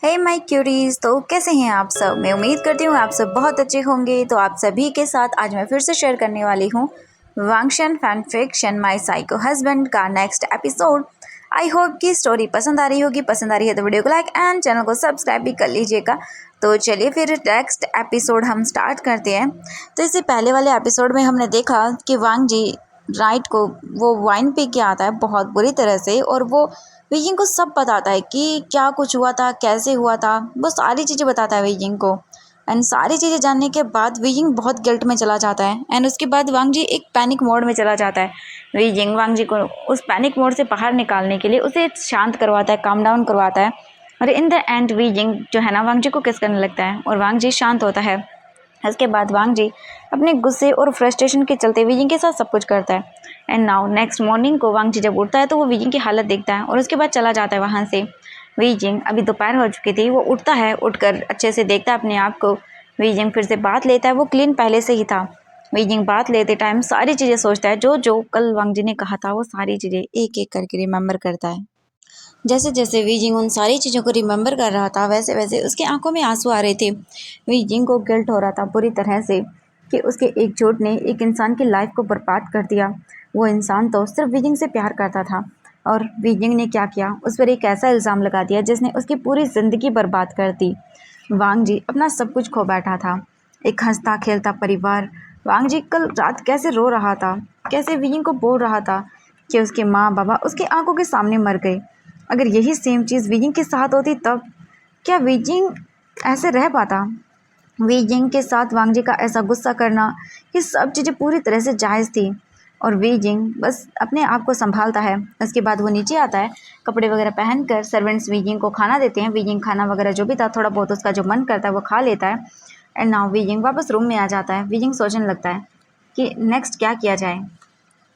Hey my curies, तो कैसे हैं आप सब। मैं उम्मीद करती हूँ आप सब बहुत अच्छे होंगे। तो आप सभी के साथ आज मैं फिर से शेयर करने वाली हूँ Wangshan fan fiction my psycho husband का नेक्स्ट एपिसोड। आई होप कि स्टोरी पसंद आ रही होगी। पसंद आ रही है तो वीडियो को लाइक एंड चैनल को सब्सक्राइब भी कर लीजिएगा। तो चलिए फिर नेक्स्ट एपिसोड हम स्टार्ट करते हैं। तो इससे पहले वाले एपिसोड में हमने देखा कि वांग जी राइट को वो वाइन पी के आता है बहुत बुरी तरह से, और वो वेइजिंग को सब बताता है कि क्या कुछ हुआ था, कैसे हुआ था। वो सारी चीज़ें बताता है वेइजिंग को। एंड सारी चीज़ें जानने के बाद वेइजिंग बहुत गिल्ट में चला जाता है। एंड उसके बाद वांग जी एक पैनिक मोड में चला जाता है। वेइजिंग वांग जी को उस पैनिक मोड से बाहर निकालने के लिए उसे शांत करवाता है, काम डाउन करवाता है। और इन द एंड वेइजिंग जो है ना वांग जी को किस करने लगता है और वांग जी शांत होता है। इसके बाद वांग जी अपने गुस्से और फ्रस्ट्रेशन के चलते वेइजिंग के साथ सब कुछ करता है। एंड नाउ नेक्स्ट मॉर्निंग को वांग जी जब उठता है तो वो वेइजिंग की हालत देखता है और उसके बाद चला जाता है वहाँ से। वेइजिंग अभी दोपहर हो चुकी थी। वो उठता है, उठकर अच्छे से देखता है अपने आप को। वेइजिंग फिर से बात लेता है, वो क्लीन पहले से ही था। वेइजिंग बात लेते टाइम सारी चीज़ें सोचता है, जो जो कल वांग जी ने कहा था वो सारी चीज़ें एक एक करके रिमेंबर करता है। जैसे जैसे वीजिंग उन सारी चीज़ों को रिमेंबर कर रहा था वैसे वैसे उसकी आंखों में आंसू आ रहे थे। वीजिंग को गिल्ट हो रहा था पूरी तरह से कि उसके एक झूठ ने एक इंसान की लाइफ को बर्बाद कर दिया। वो इंसान तो सिर्फ वीजिंग से प्यार करता था, और वीजिंग ने क्या किया, उस पर एक ऐसा इल्ज़ाम लगा दिया जिसने उसकी पूरी ज़िंदगी बर्बाद कर दी। वांग जी अपना सब कुछ खो बैठा था, एक हंसता खेलता परिवार। वांग जी कल रात कैसे रो रहा था, कैसे वीजिंग को बोल रहा था कि उसके माँ बाबा उसकी आंखों के सामने मर गए। अगर यही सेम चीज़ वीजिंग के साथ होती तब क्या वीजिंग ऐसे रह पाता। वीजिंग के साथ वांग जी का ऐसा गुस्सा करना, ये सब चीज़ें पूरी तरह से जायज़ थी। और वीजिंग बस अपने आप को संभालता है। उसके बाद वो नीचे आता है, कपड़े वगैरह पहनकर सर्वेंट्स वीजिंग को खाना देते हैं। वीजिंग खाना वगैरह जो भी था थोड़ा बहुत उसका जो मन करता है वो खा लेता है। एंड नाउ वीजिंग वापस रूम में आ जाता है। वीजिंग सोचने लगता है कि नेक्स्ट क्या किया जाए।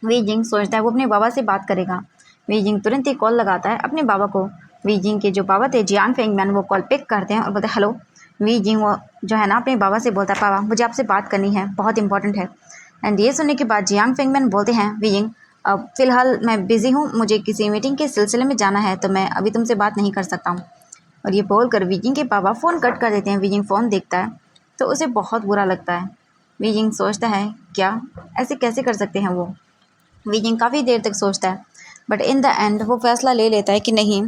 वीजिंग सोचता है वो अपने बाबा से बात करेगा। वीजिंग तुरंत ही कॉल लगाता है अपने बाबा को। वीजिंग के जो बाबा थे जियान फेंगमैन, वो कॉल पिक करते हैं और बोलते हैं हेलो। वीजिंग वो जो है ना अपने बाबा से बोलता है पापा मुझे आपसे बात करनी है, बहुत इंपॉर्टेंट है। एंड ये सुनने के बाद जियांग फेंगमैन बोलते हैं वीजिंग अब फ़िलहाल मैं बिज़ी हूँ, मुझे किसी मीटिंग के सिलसिले में जाना है, तो मैं अभी तुमसे बात नहीं कर सकता हूँ। और ये बोलकर वीजिंग के पापा फ़ोन कट कर देते हैं। वीजिंग फ़ोन देखता है तो उसे बहुत बुरा लगता है। वीजिंग सोचता है क्या ऐसे कैसे कर सकते हैं वो। वीजिंग काफ़ी देर तक सोचता है, बट इन द एंड वो फैसला ले लेता है कि नहीं,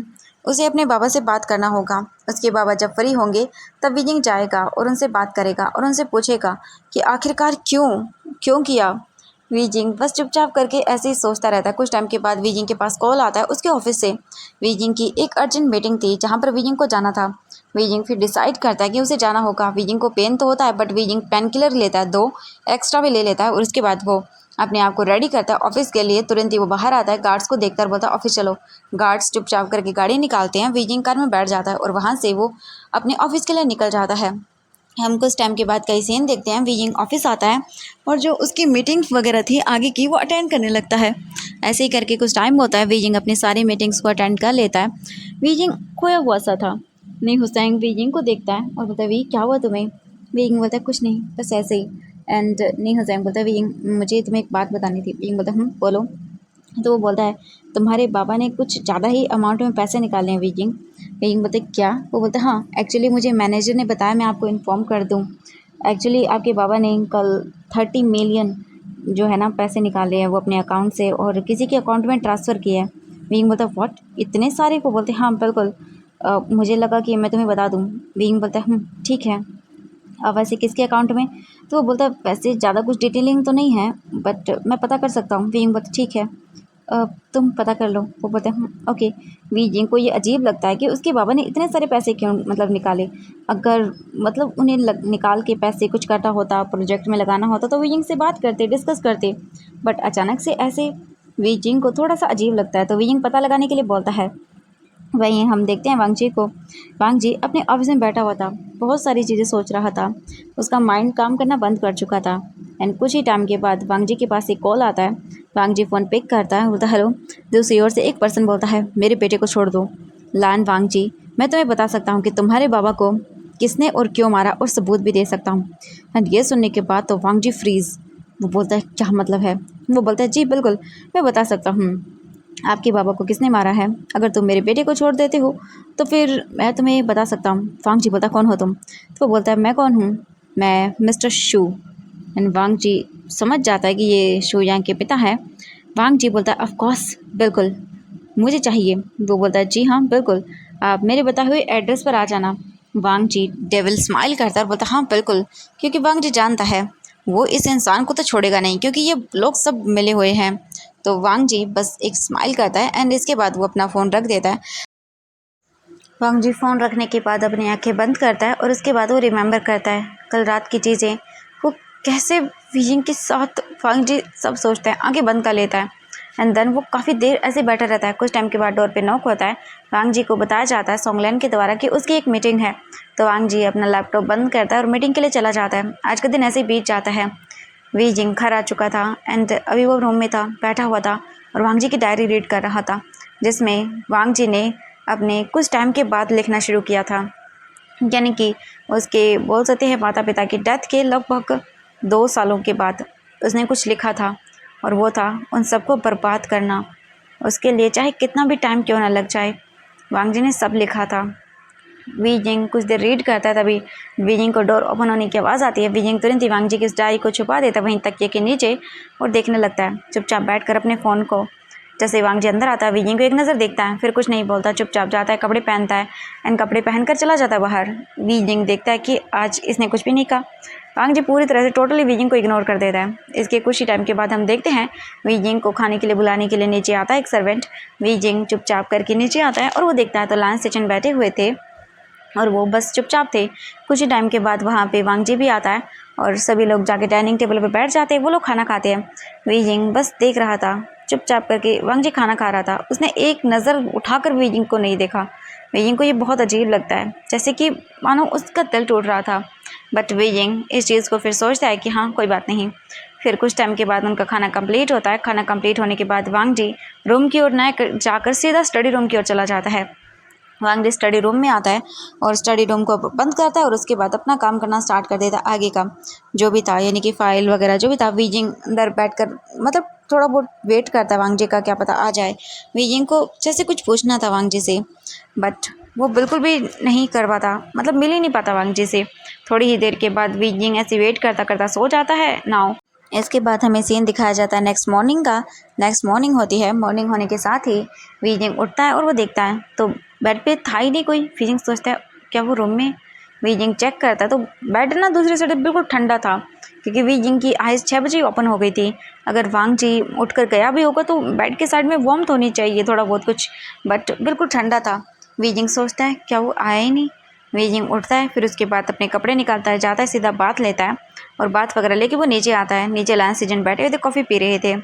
उसे अपने बाबा से बात करना होगा। उसके बाबा जब फ्री होंगे तब वीजिंग जाएगा और उनसे बात करेगा और उनसे पूछेगा कि आखिरकार क्यों क्यों किया। वीजिंग बस चुपचाप करके ऐसे ही सोचता रहता है। कुछ टाइम के बाद वीजिंग के पास कॉल आता है उसके ऑफिस से। वीजिंग की एक अर्जेंट मीटिंग थी जहाँ पर वीजिंग को जाना था। वीजिंग फिर डिसाइड करता है कि उसे जाना होगा। वीजिंग को पेन तो होता है, बट वीजिंग पेन किलर लेता है, 2 एक्स्ट्रा भी ले लेता है। और उसके बाद वो अपने आप को रेडी करता है ऑफिस के लिए। तुरंत ही वो बाहर आता है, गार्ड्स को देखकर बोलता है ऑफिस चलो। गार्ड्स चुपचाप करके गाड़ी निकालते हैं। वीजिंग कार में बैठ जाता है और वहाँ से वो अपने ऑफिस के लिए निकल जाता है। हम कुछ टाइम के बाद कई सीन देखते हैं। वीजिंग ऑफिस आता है और जो उसकी मीटिंग्स वगैरह थी आगे की वो अटेंड करने लगता है। ऐसे ही करके कुछ टाइम होता है, वीजिंग अपनी सारी मीटिंग्स को अटेंड कर लेता है। वीजिंग खोया हुआ सा था। नहीं हुसैन वीजिंग को देखता है और बोलता है वी क्या हुआ तुम्हें। वीजिंग बोलता है कुछ नहीं, बस ऐसे ही। एंड नहीं हुसैन बोलता है वीजिंग मुझे तुम्हें एक बात बतानी थी। वीजिंग बोलता है बोलो। तो वो बोलता है तुम्हारे बाबा ने कुछ ज़्यादा ही अमाउंट में पैसे निकाले हैं वीजिंग। वीजिंग बोलता है क्या। वो बोलता है हाँ एक्चुअली मुझे मैनेजर ने बताया, मैं आपको इन्फॉर्म कर दूँ। एक्चुअली आपके बाबा ने कल 30 मिलियन जो है ना पैसे निकाले हैं वो अपने अकाउंट से और किसी के अकाउंट में ट्रांसफ़र किया है। वीजिंग बोलता है व्हाट, इतने सारे को। बोलते हैं हाँ बिल्कुल, मुझे लगा कि मैं तुम्हें बता दूँ। वीजिंग बोलता है ठीक है। वैसे किसके अकाउंट में। तो वो बोलता है वैसे ज़्यादा कुछ डिटेलिंग तो नहीं है, बट मैं पता कर सकता हूँ। वीजिंग बोलता ठीक है, तुम पता कर लो। वो बोलते हैं ओके। वीजिंग को ये अजीब लगता है कि उसके बाबा ने इतने सारे पैसे क्यों मतलब निकाले। अगर मतलब उन्हें निकाल के पैसे कुछ करना होता, प्रोजेक्ट में लगाना होता तो वीजिंग से बात करते, डिस्कस करते। बट अचानक से ऐसे वीजिंग को थोड़ा सा अजीब लगता है, तो वीजिंग पता लगाने के लिए बोलता है। वहीं हम देखते हैं वांग जी को। वांग जी अपने ऑफिस में बैठा हुआ था, बहुत सारी चीज़ें सोच रहा था। उसका माइंड काम करना बंद कर चुका था। एंड कुछ ही टाइम के बाद वांग जी के पास एक कॉल आता है। वांग जी फ़ोन पिक करता है, बोलता हेलो। दूसरी ओर से एक पर्सन बोलता है मेरे बेटे को छोड़ दो। लान वांग जी, मैं तुम्हें बता सकता हूँ कि तुम्हारे बाबा को किसने और क्यों मारा, और सबूत भी दे सकता हूँ। एंड ये सुनने के बाद तो वांग जी फ्रीज़। वो बोलता है क्या मतलब है। वो बोलता है जी बिल्कुल मैं बता सकता हूँ। आपके बाबा को किसने मारा है? अगर तुम मेरे बेटे को छोड़ देते हो तो फिर मैं तुम्हें बता सकता हूँ। वांग जी बोलता, कौन हो तुम? तो वो बोलता है, मैं कौन हूँ? मैं मिस्टर शू। एंड वांग जी समझ जाता है कि ये शू यांग के पिता है। वांग जी बोलता है, ऑफ कोर्स, बिल्कुल मुझे चाहिए। वो बोलता है, जी हाँ बिल्कुल, आप मेरे बताए हुए एड्रेस पर आ जाना। वांग जी डेविल स्माइल करता है और बोलता है, हाँ बिल्कुल, क्योंकि वांग जी जानता है वो इस इंसान को तो छोड़ेगा नहीं, क्योंकि ये लोग सब मिले हुए हैं। तो वांग जी बस एक स्माइल करता है एंड इसके बाद वो अपना फ़ोन रख देता है। वांग जी फ़ोन रखने के बाद अपनी आंखें बंद करता है और उसके बाद वो रिमेंबर करता है कल रात की चीज़ें, वो कैसे विजिंग के साथ। वांग जी सब सोचता है, आंखें बंद कर लेता है एंड देन वो काफ़ी देर ऐसे बैठा रहता है। कुछ टाइम के बाद डोर पे नॉक होता है। वांग जी को बताया जाता है सोंगलैन के द्वारा कि उसकी एक मीटिंग है। तो वांग जी अपना लैपटॉप बंद करता है और मीटिंग के लिए चला जाता है। आज का दिन ऐसे ही बीत जाता है। वी जिंग घर आ चुका था एंड अभी वो रूम में था, बैठा हुआ था और वांग जी की डायरी रीड कर रहा था, जिसमें वांग जी ने अपने कुछ टाइम के बाद लिखना शुरू किया था। यानी कि उसके बोल सकते हैं माता पिता की डेथ के लगभग 2 सालों के बाद उसने कुछ लिखा था और वो था उन सबको बर्बाद करना। उसके लिए चाहे कितना भी टाइम क्यों ना लग जाए, वांग जी ने सब लिखा था। वीजिंग कुछ देर रीड करता है, तभी वीजिंग को डोर ओपन होने की आवाज़ आती है। वीजिंग तुरंत ही वांग जी की उस डायरी को छुपा देता है वहीं तकिए के नीचे और देखने लगता है चुपचाप बैठकर अपने फ़ोन को। जैसे वांग जी अंदर आता है, वीजिंग को एक नज़र देखता है, फिर कुछ नहीं बोलता, चुपचाप जाता है, कपड़े पहनता है एंड कपड़े पहनकर चला जाता है बाहर। वीजिंग देखता है कि आज इसने कुछ भी नहीं कहा। वांग जी पूरी तरह से टोटली वीजिंग को इग्नोर कर देता है। इसके कुछ ही टाइम के बाद हम देखते हैं वीजिंग को खाने के लिए बुलाने के लिए नीचे आता है एक सर्वेंट। वीजिंग चुपचाप करके नीचे आता है और वो देखता है तो लांस सेचन बैठे हुए थे और वो बस चुपचाप थे। कुछ ही टाइम के बाद वहाँ पे वांग जी भी आता है और सभी लोग जाके डाइनिंग टेबल पर बैठ जाते हैं। वो लोग खाना खाते हैं। वीजिंग बस देख रहा था चुपचाप करके। वांग जी खाना खा रहा था, उसने एक नज़र उठाकर वीजिंग को नहीं देखा। वीजिंग को ये बहुत अजीब लगता है, जैसे कि मानो उसका दिल टूट रहा था। बट वीजिंग इस चीज़ को फिर सोचता है कि हाँ कोई बात नहीं। फिर कुछ टाइम के बाद उनका खाना कंप्लीट होता है। खाना कंप्लीट होने के बाद वांग जी रूम की ओर न जाकर सीधा स्टडी रूम की ओर चला जाता है। वांग जी स्टडी रूम में आता है और स्टडी रूम को बंद करता है और उसके बाद अपना काम करना स्टार्ट कर देता है आगे का जो भी था, यानी कि फाइल वगैरह जो भी था। वीजिंग अंदर बैठकर मतलब थोड़ा बहुत वेट करता है वांग जी का, क्या पता आ जाए। वीजिंग को जैसे कुछ पूछना था वांग जी से, बट वो बिल्कुल भी नहीं कर पाता, मतलब मिल ही नहीं पाता वांग जी से। थोड़ी ही देर के बाद वीजिंग ऐसे वेट करता करता सो जाता है नाउ। इसके बाद हमें सीन दिखाया जाता है नेक्स्ट मॉर्निंग का। नेक्स्ट मॉर्निंग होती है। मॉर्निंग होने के साथ ही वीजिंग उठता है और वो देखता है तो बेड पे था ही नहीं कोई। वीजिंग सोचता है क्या वो रूम में। वीजिंग चेक करता है तो बेड ना दूसरी साइड बिल्कुल ठंडा था, क्योंकि वीजिंग की आइज़ 6 बजे ओपन हो गई थी। अगर वांग जी उठकर गया भी होगा तो बेड के साइड में वार्मथ होनी चाहिए थोड़ा बहुत कुछ, बट बिल्कुल ठंडा था। वीजिंग सोचता है क्या वो आया ही नहीं। वीजिंग उठता है, फिर उसके बाद अपने कपड़े निकालता है, जाता है सीधा बाथ लेता है और बात वगैरह लेके वो नीचे आता है। नीचे लांस सीजन बैठे हुए थे, कॉफ़ी पी रहे थे।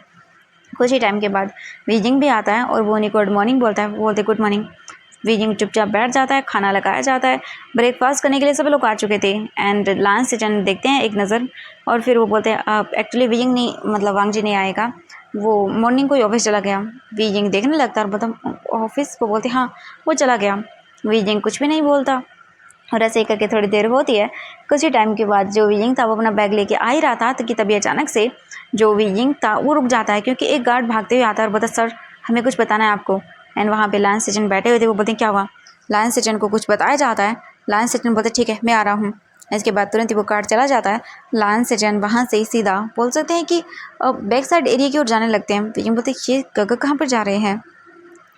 कुछ ही टाइम के बाद वीजिंग भी आता है और वो उन्हें गुड मॉर्निंग बोलता है। वो बोलते गुड मॉर्निंग। वीजिंग चुपचाप बैठ जाता है, खाना लगाया जाता है। ब्रेकफास्ट करने के लिए सभी लोग आ चुके थे एंड लांस सीजन देखते हैं एक नज़र और फिर वो बोलते हैं एक्चुअली वीजिंग नहीं, मतलब वांग जी नहीं आएगा, वो मॉर्निंग को ही ऑफिस चला गया। वीजिंग देखने लगता है और बोलता ऑफिस को, बोलते हाँ वो चला गया। वीजिंग कुछ भी नहीं बोलता और ऐसे ही करके थोड़ी देर होती है। कुछ ही टाइम के बाद जो वीजिंग था वो अपना बैग लेके आ ही रहा था तो कि तभी अचानक से जो वीजिंग था वो रुक जाता है, क्योंकि एक गार्ड भागते हुए आता है और बोलता सर हमें कुछ बताना है आपको। एंड वहाँ पे लायंस सेजन बैठे हुए थे, वो बोलते क्या हुआ। लायंस सेजन को कुछ बताया जाता है। लायंस सेजन बोलते ठीक है मैं आ रहा हूँ। इसके बाद तुरंत ही वो कार्ड चला जाता है। लायंस सेजन वहाँ से सीधा बोल सकते हैं कि बैक साइड एरिया की ओर जाने लगते हैं। वीजिंग बोलते ये गगर कहाँ पर जा रहे हैं।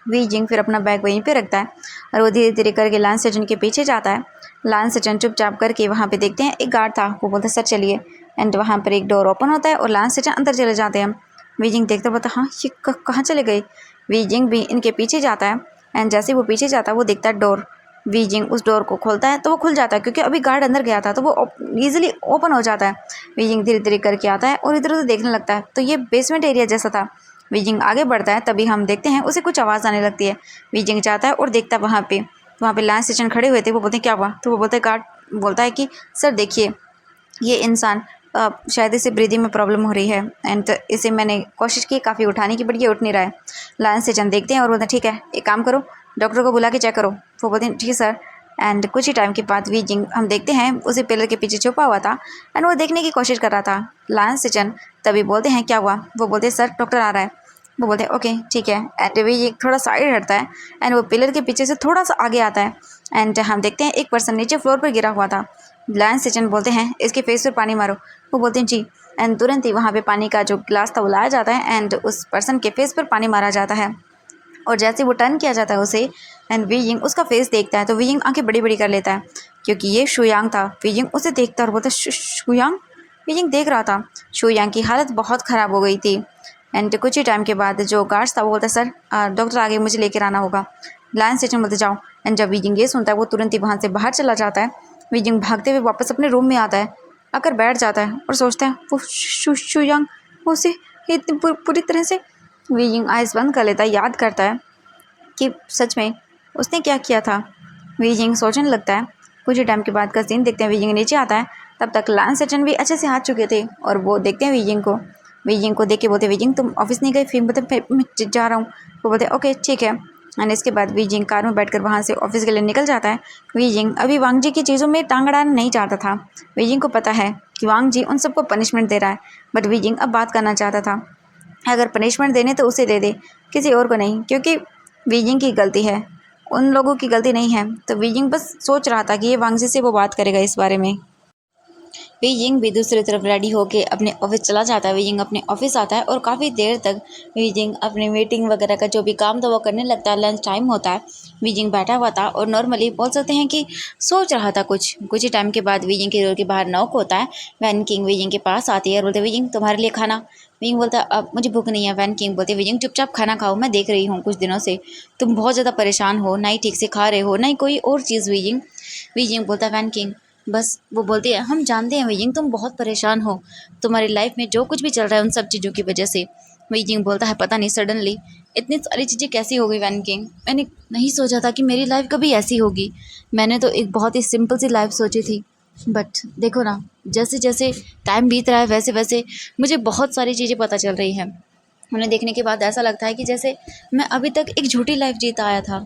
वीजिंग फिर अपना बैग वहीं पे रखता है और वो धीरे धीरे करके लांस सेजन के पीछे जाता है। लांस सेजन चुपचाप करके वहाँ पे देखते हैं एक गार्ड था, वो बोलता है सर चलिए। एंड वहाँ पर एक डोर ओपन होता है और लांस सेजन अंदर चले जाते हैं। वीजिंग देखते बोलता हाँ ये कहाँ चले गए। वीजिंग भी इनके पीछे जाता है एंड जैसे वो पीछे जाता है वो देखता है डोर। वीजिंग उस डोर को खोलता है तो वो खुल जाता है, क्योंकि अभी गार्ड अंदर गया था तो वो ईजिली ओपन हो जाता है। वीजिंग धीरे धीरे करके आता है और इधर उधर देखने लगता है तो ये बेसमेंट एरिया जैसा था। वीजिंग आगे बढ़ता है, तभी हम देखते हैं उसे कुछ आवाज़ आने लगती है। वीजिंग जाता है और देखता है वहाँ पे लांस स्टेशन खड़े हुए थे। वो बोलते हैं क्या हुआ, तो वो बोलता है गार्ड बोलता है कि सर देखिए ये इंसान शायद इसे ब्रीदिंग में प्रॉब्लम हो रही है एंड इसे मैंने कोशिश की काफ़ी उठाने की, बट ये उठ नहीं रहा है। लायंस सेजन देखते हैं और बोलते हैं ठीक है एक काम करो, डॉक्टर को बुला के चेक करो। वो बोलते हैं ठीक है सर। एंड कुछ ही टाइम के बाद वीजिंग हम देखते हैं उसे पिलर के पीछे छुपा हुआ था एंड वो देखने की कोशिश कर रहा था। लायंस सेजन तभी बोलते हैं क्या हुआ। वो बोलते हैं सर डॉक्टर आ रहा है। वो बोलते हैं ओके ठीक है। एंड वी थोड़ा साइड हटता है एंड वो पिलर के पीछे से थोड़ा सा आगे आता है एंड हम देखते हैं एक पर्सन नीचे फ्लोर पर गिरा हुआ था। लैंस सेचन बोलते हैं इसके फेस पर पानी मारो। वो बोलते हैं जी। एंड तुरंत ही वहाँ पे पानी का जो गिलास था वो लाया जाता है एंड उस पर्सन के फेस पर पानी मारा जाता है। और जैसे वो टर्न किया जाता है उसे एंड वी यिंग उसका फेस देखता है तो वी यिंग आंखें बड़ी बड़ी कर लेता है क्योंकि ये शुयांग था। वी यिंग उसे देखता है और बोलता है शुयांग। वी यिंग देख रहा था शुयांग की हालत बहुत ख़राब हो गई थी। एंड कुछ ही टाइम के बाद जो गार्ड्स था वो बोलता है सर डॉक्टर आगे मुझे लेकर आना होगा। लायन स्टेशन बोलते जाओ। एंड जब वी यिंग ये सुनता है वो तुरंत ही वहाँ से बाहर चला जाता है। वी यिंग भागते हुए वापस अपने रूम में आता है, आकर बैठ जाता है और सोचता है वो शुयांग उसे इतनी पूरी तरह से। वी यिंग आइज़ बंद कर लेता है, याद करता है कि सच में उसने क्या किया था। वी यिंग सोचने लगता है। कुछ ही टाइम के बाद का सीन देखते हैं। वी यिंग नीचे आता है, तब तक लायन सेचन भी अच्छे से आ चुके थे और वो देखते हैं वी यिंग को। वी यिंग को देख के बोलते वी यिंग तुम ऑफिस नहीं गए? फिर बोलते मैं जा रहा हूँ। वो बोलते ओके ठीक है। एंड इसके बाद वी यिंग कार में बैठकर वहाँ से ऑफिस के लिए निकल जाता है। वी यिंग अभी वांग जी की चीज़ों में टांग अड़ाना नहीं चाहता था। वी यिंग को पता है कि वांग जी उन सबको पनिशमेंट दे रहा है, बट वी यिंग अब बात करना चाहता था। अगर पनिशमेंट देने तो उसे दे दे, किसी और को नहीं, क्योंकि वी यिंग की गलती है, उन लोगों की गलती नहीं है। तो वी यिंग बस सोच रहा था कि ये वांग जी से वो बात करेगा इस बारे में। वी यिंग भी दूसरी तरफ रेडी होके अपने ऑफिस चला जाता है। वी यिंग अपने ऑफिस आता है और काफ़ी देर तक वी यिंग अपनी मीटिंग वगैरह का जो भी काम था वो करने लगता है। लंच टाइम होता है, वी यिंग बैठा हुआ था और नॉर्मली बोल सकते हैं कि सोच रहा था कुछ ही टाइम के बाद वी यिंग के डोर के बाहर नॉक होता है। वैन किंग वी यिंग के पास आती है और बोलते वी यिंग तुम्हारे लिए खाना। वी यिंग बोलता अब मुझे भूख नहीं है। वैन किंग बोलते वी यिंग चुपचाप खाना खाओ, मैं देख रही हूँ कुछ दिनों से तुम बहुत ज़्यादा परेशान हो, ना ही ठीक से खा रहे हो ना ही कोई और चीज़। वी यिंग बोलता वैन किंग बस। वो बोलती है हम जानते हैं वी यिंग तुम बहुत परेशान हो, तुम्हारी लाइफ में जो कुछ भी चल रहा है उन सब चीज़ों की वजह से। वी यिंग बोलता है पता नहीं सडनली इतनी सारी चीज़ें कैसी हो गई वैन किंग, मैंने नहीं सोचा था कि मेरी लाइफ कभी ऐसी होगी। मैंने तो एक बहुत ही सिंपल सी लाइफ सोची थी, बट देखो ना जैसे जैसे टाइम बीत रहा है वैसे वैसे मुझे बहुत सारी चीज़ें पता चल रही हैं। उन्हें देखने के बाद ऐसा लगता है कि जैसे मैं अभी तक एक झूठी लाइफ जीता आया था,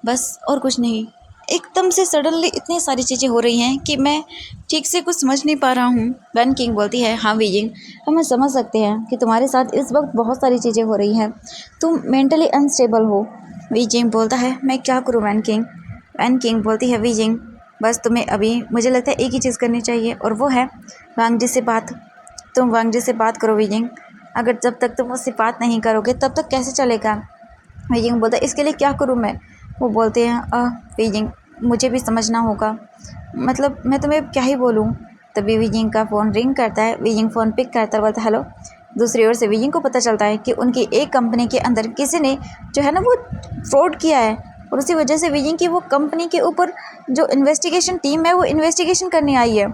बस और कुछ नहीं। एकदम से सडनली इतनी सारी चीज़ें हो रही हैं कि मैं ठीक से कुछ समझ नहीं पा रहा हूँ। वैन किंग बोलती है हाँ वी यिंग हम समझ सकते हैं कि तुम्हारे साथ इस वक्त बहुत सारी चीज़ें हो रही हैं, तुम मेंटली अनस्टेबल हो। वी यिंग बोलता है मैं क्या करूँ वैन किंग। वैन किंग बोलती है वी यिंग बस तुम्हें अभी मुझे लगता है एक ही चीज़ करनी चाहिए और वो है वांग जी से बात। तुम वांग जी से बात करो वी यिंग, अगर जब तक तुम उससे बात नहीं करोगे तब तक कैसे चलेगा। वी यिंग बोलता है इसके लिए क्या करूँ मैं। वो बोलते हैं वी यिंग मुझे भी समझना होगा, मतलब मैं तुम्हें क्या ही बोलूँ। तभी वी यिंग का फ़ोन रिंग करता है। वी यिंग फ़ोन पिक करता है, बोलता है हेलो। दूसरी ओर से वी यिंग को पता चलता है कि उनकी एक कंपनी के अंदर किसी ने जो है ना वो फ्रॉड किया है और उसी वजह से वी यिंग की वो कंपनी के ऊपर जो इन्वेस्टिगेशन टीम है वो इन्वेस्टिगेशन करने आई है।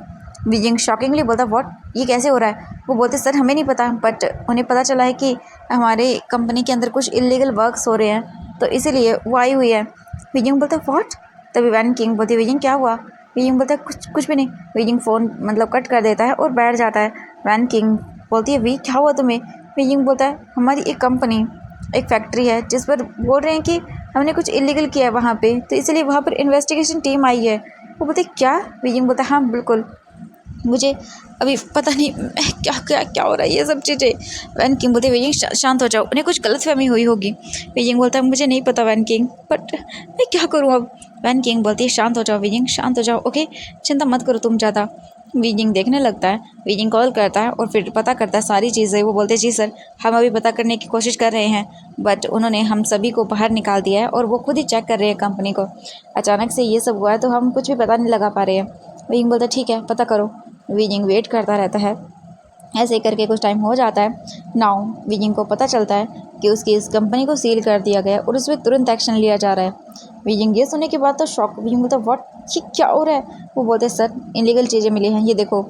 वी यिंग शॉकिंगली बोलता व्हाट, ये कैसे हो रहा है। वो बोलते सर हमें नहीं पता, बट उन्हें पता चला है कि हमारे कंपनी के अंदर कुछ इलीगल वर्क्स हो रहे हैं तो इसीलिए वो आई हुई है। वी यिंग बोलता व्हाट। तभी वैन किंग बोलती वी यिंग क्या हुआ। वी यिंग बोलता है कुछ भी नहीं। वी यिंग फ़ोन मतलब कट कर देता है और बैठ जाता है। वैन किंग बोलती है वी क्या हुआ तुम्हें। वी यिंग बोलता है हमारी एक कंपनी एक फैक्ट्री है जिस पर बोल रहे हैं कि हमने कुछ इलीगल किया है वहाँ पे, तो इसीलिए वहाँ पर इन्वेस्टिगेशन टीम आई है। वो बोलते क्या। वी यिंग बोलता है हाँ बिल्कुल, मुझे अभी पता नहीं क्या क्या क्या हो रहा है ये सब चीज़ें। वैन किंग बोलते वे यिंग शांत हो जाओ, उन्हें कुछ गलतफहमी हुई होगी। वे यिंग बोलता है मुझे नहीं पता वैन किंग, बट मैं क्या करूँ अब। वैन किंग बोलती है शांत हो जाओ वे यिंग शांत हो जाओ, ओके चिंता मत करो तुम ज़्यादा। वी यिंग देखने लगता है। वी यिंग कॉल करता है और फिर पता करता है सारी चीज़ें। वो बोलते जी सर हम अभी पता करने की कोशिश कर रहे हैं, बट उन्होंने हम सभी को बाहर निकाल दिया है और वो खुद ही चेक कर रहे हैं कंपनी को। अचानक से ये सब हुआ है तो हम कुछ भी पता नहीं लगा पा रहे हैं। वी यिंग बोलता ठीक है पता करो। वी यिंग वेट करता रहता है। ऐसे ही करके कुछ टाइम हो जाता है। नाउ वी यिंग को पता चलता है कि उसकी इस कंपनी को सील कर दिया गया और उस पर तुरंत एक्शन लिया जा रहा है। वी यिंग ये सुनने के बाद तो शॉक। वी यिंग बोलता व्हाट, ये क्या हो रहा है। वो बोलते सर इलीगल चीज़ें मिली हैं, ये देखो।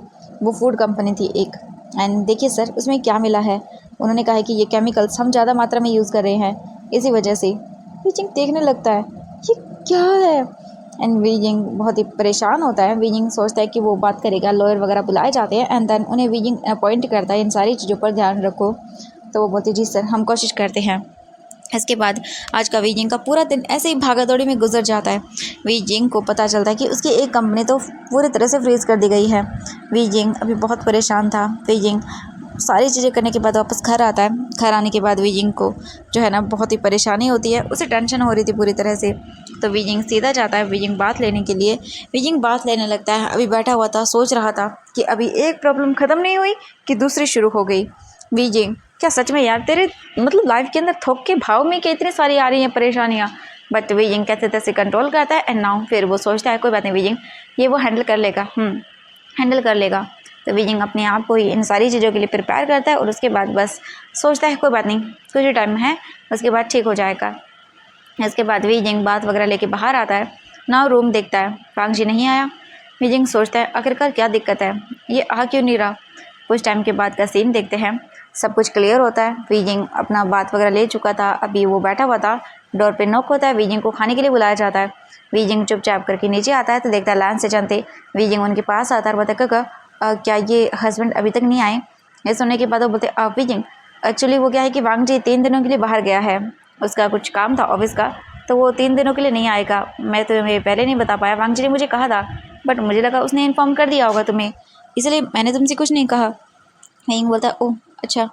वो फूड कंपनी थी एक, एंड देखिए सर उसमें क्या मिला है। उन्होंने कहा है कि ये केमिकल्स हम ज़्यादा मात्रा में यूज़ कर रहे हैं, इसी वजह से। वी यिंग देखने लगता है ये क्या है। एंड वी यिंग बहुत ही परेशान होता है। वी यिंग सोचता है कि वो बात करेगा, लॉयर वगैरह बुलाए जाते हैं एंड देन उन्हें वी यिंग अपॉइंट करता है इन सारी चीज़ों पर ध्यान रखो। तो वो बोलते जी सर हम कोशिश करते हैं। इसके बाद आज का वी यिंग का पूरा दिन ऐसे ही भागा दौड़ी में गुजर जाता है। वी यिंग को पता चलता है कि उसकी एक कंपनी तो पूरी तरह से फ्रीज कर दी गई है। वी यिंग अभी बहुत परेशान था। वी यिंग सारी चीज़ें करने के बाद वापस घर आता है। घर आने के बाद वीजिंग को जो है ना बहुत ही परेशानी होती है, उसे टेंशन हो रही थी पूरी तरह से। तो वीजिंग सीधा जाता है वीजिंग बात लेने के लिए। वीजिंग बात लेने लगता है। अभी बैठा हुआ था, सोच रहा था कि अभी एक प्रॉब्लम ख़त्म नहीं हुई कि दूसरी शुरू हो गई। वीजिंग, क्या सच में यार तेरे मतलब लाइफ के अंदर थोक के भाव में कि इतनी सारी आ रही हैं परेशानियाँ? बट वीजिंग कैसे तैसे कंट्रोल करता है। एंड नाउ फिर वो सोचता है कोई बात नहीं वीजिंग, ये वो हैंडल कर लेगा, हैंडल कर लेगा। तो वीजिंग अपने आप को ही इन सारी चीज़ों के लिए प्रिपेयर करता है और उसके बाद बस सोचता है कोई बात नहीं, कुछ ही टाइम है, उसके बाद ठीक हो जाएगा। इसके बाद वीजिंग बात वगैरह लेके बाहर आता है। नाउ रूम देखता है, वांगजी नहीं आया। वीजिंग सोचता है आखिरकार क्या दिक्कत है, ये आ क्यों नहीं रहा। कुछ टाइम के बाद का सीन देखते हैं। सब कुछ क्लियर होता है। वीजिंग अपना बात वगैरह ले चुका था, अभी वो बैठा हुआ था। डोर पे नॉक होता है, वीजिंग को खाने के लिए बुलाया जाता है। वीजिंग चुपचाप करके नीचे आता है तो देखता है लैंस से जानते। वीजिंग उनके पास आता है और बोलता है क्या ये हस्बैंड अभी तक नहीं आए? ये सुनने के बाद वो बोलते वीजिंग, एक्चुअली वो क्या है कि वांगजी 3 दिनों के लिए बाहर गया है, उसका कुछ काम था ऑफिस का, तो वो 3 दिनों के लिए नहीं आएगा। मैं तुम्हें पहले नहीं बता पाया, वांगजी ने मुझे कहा था, बट मुझे लगा उसने इन्फॉर्म कर दिया होगा तुम्हें, इसलिए मैंने तुमसे कुछ नहीं कहा। वीजिंग बोलता ओह अच्छा,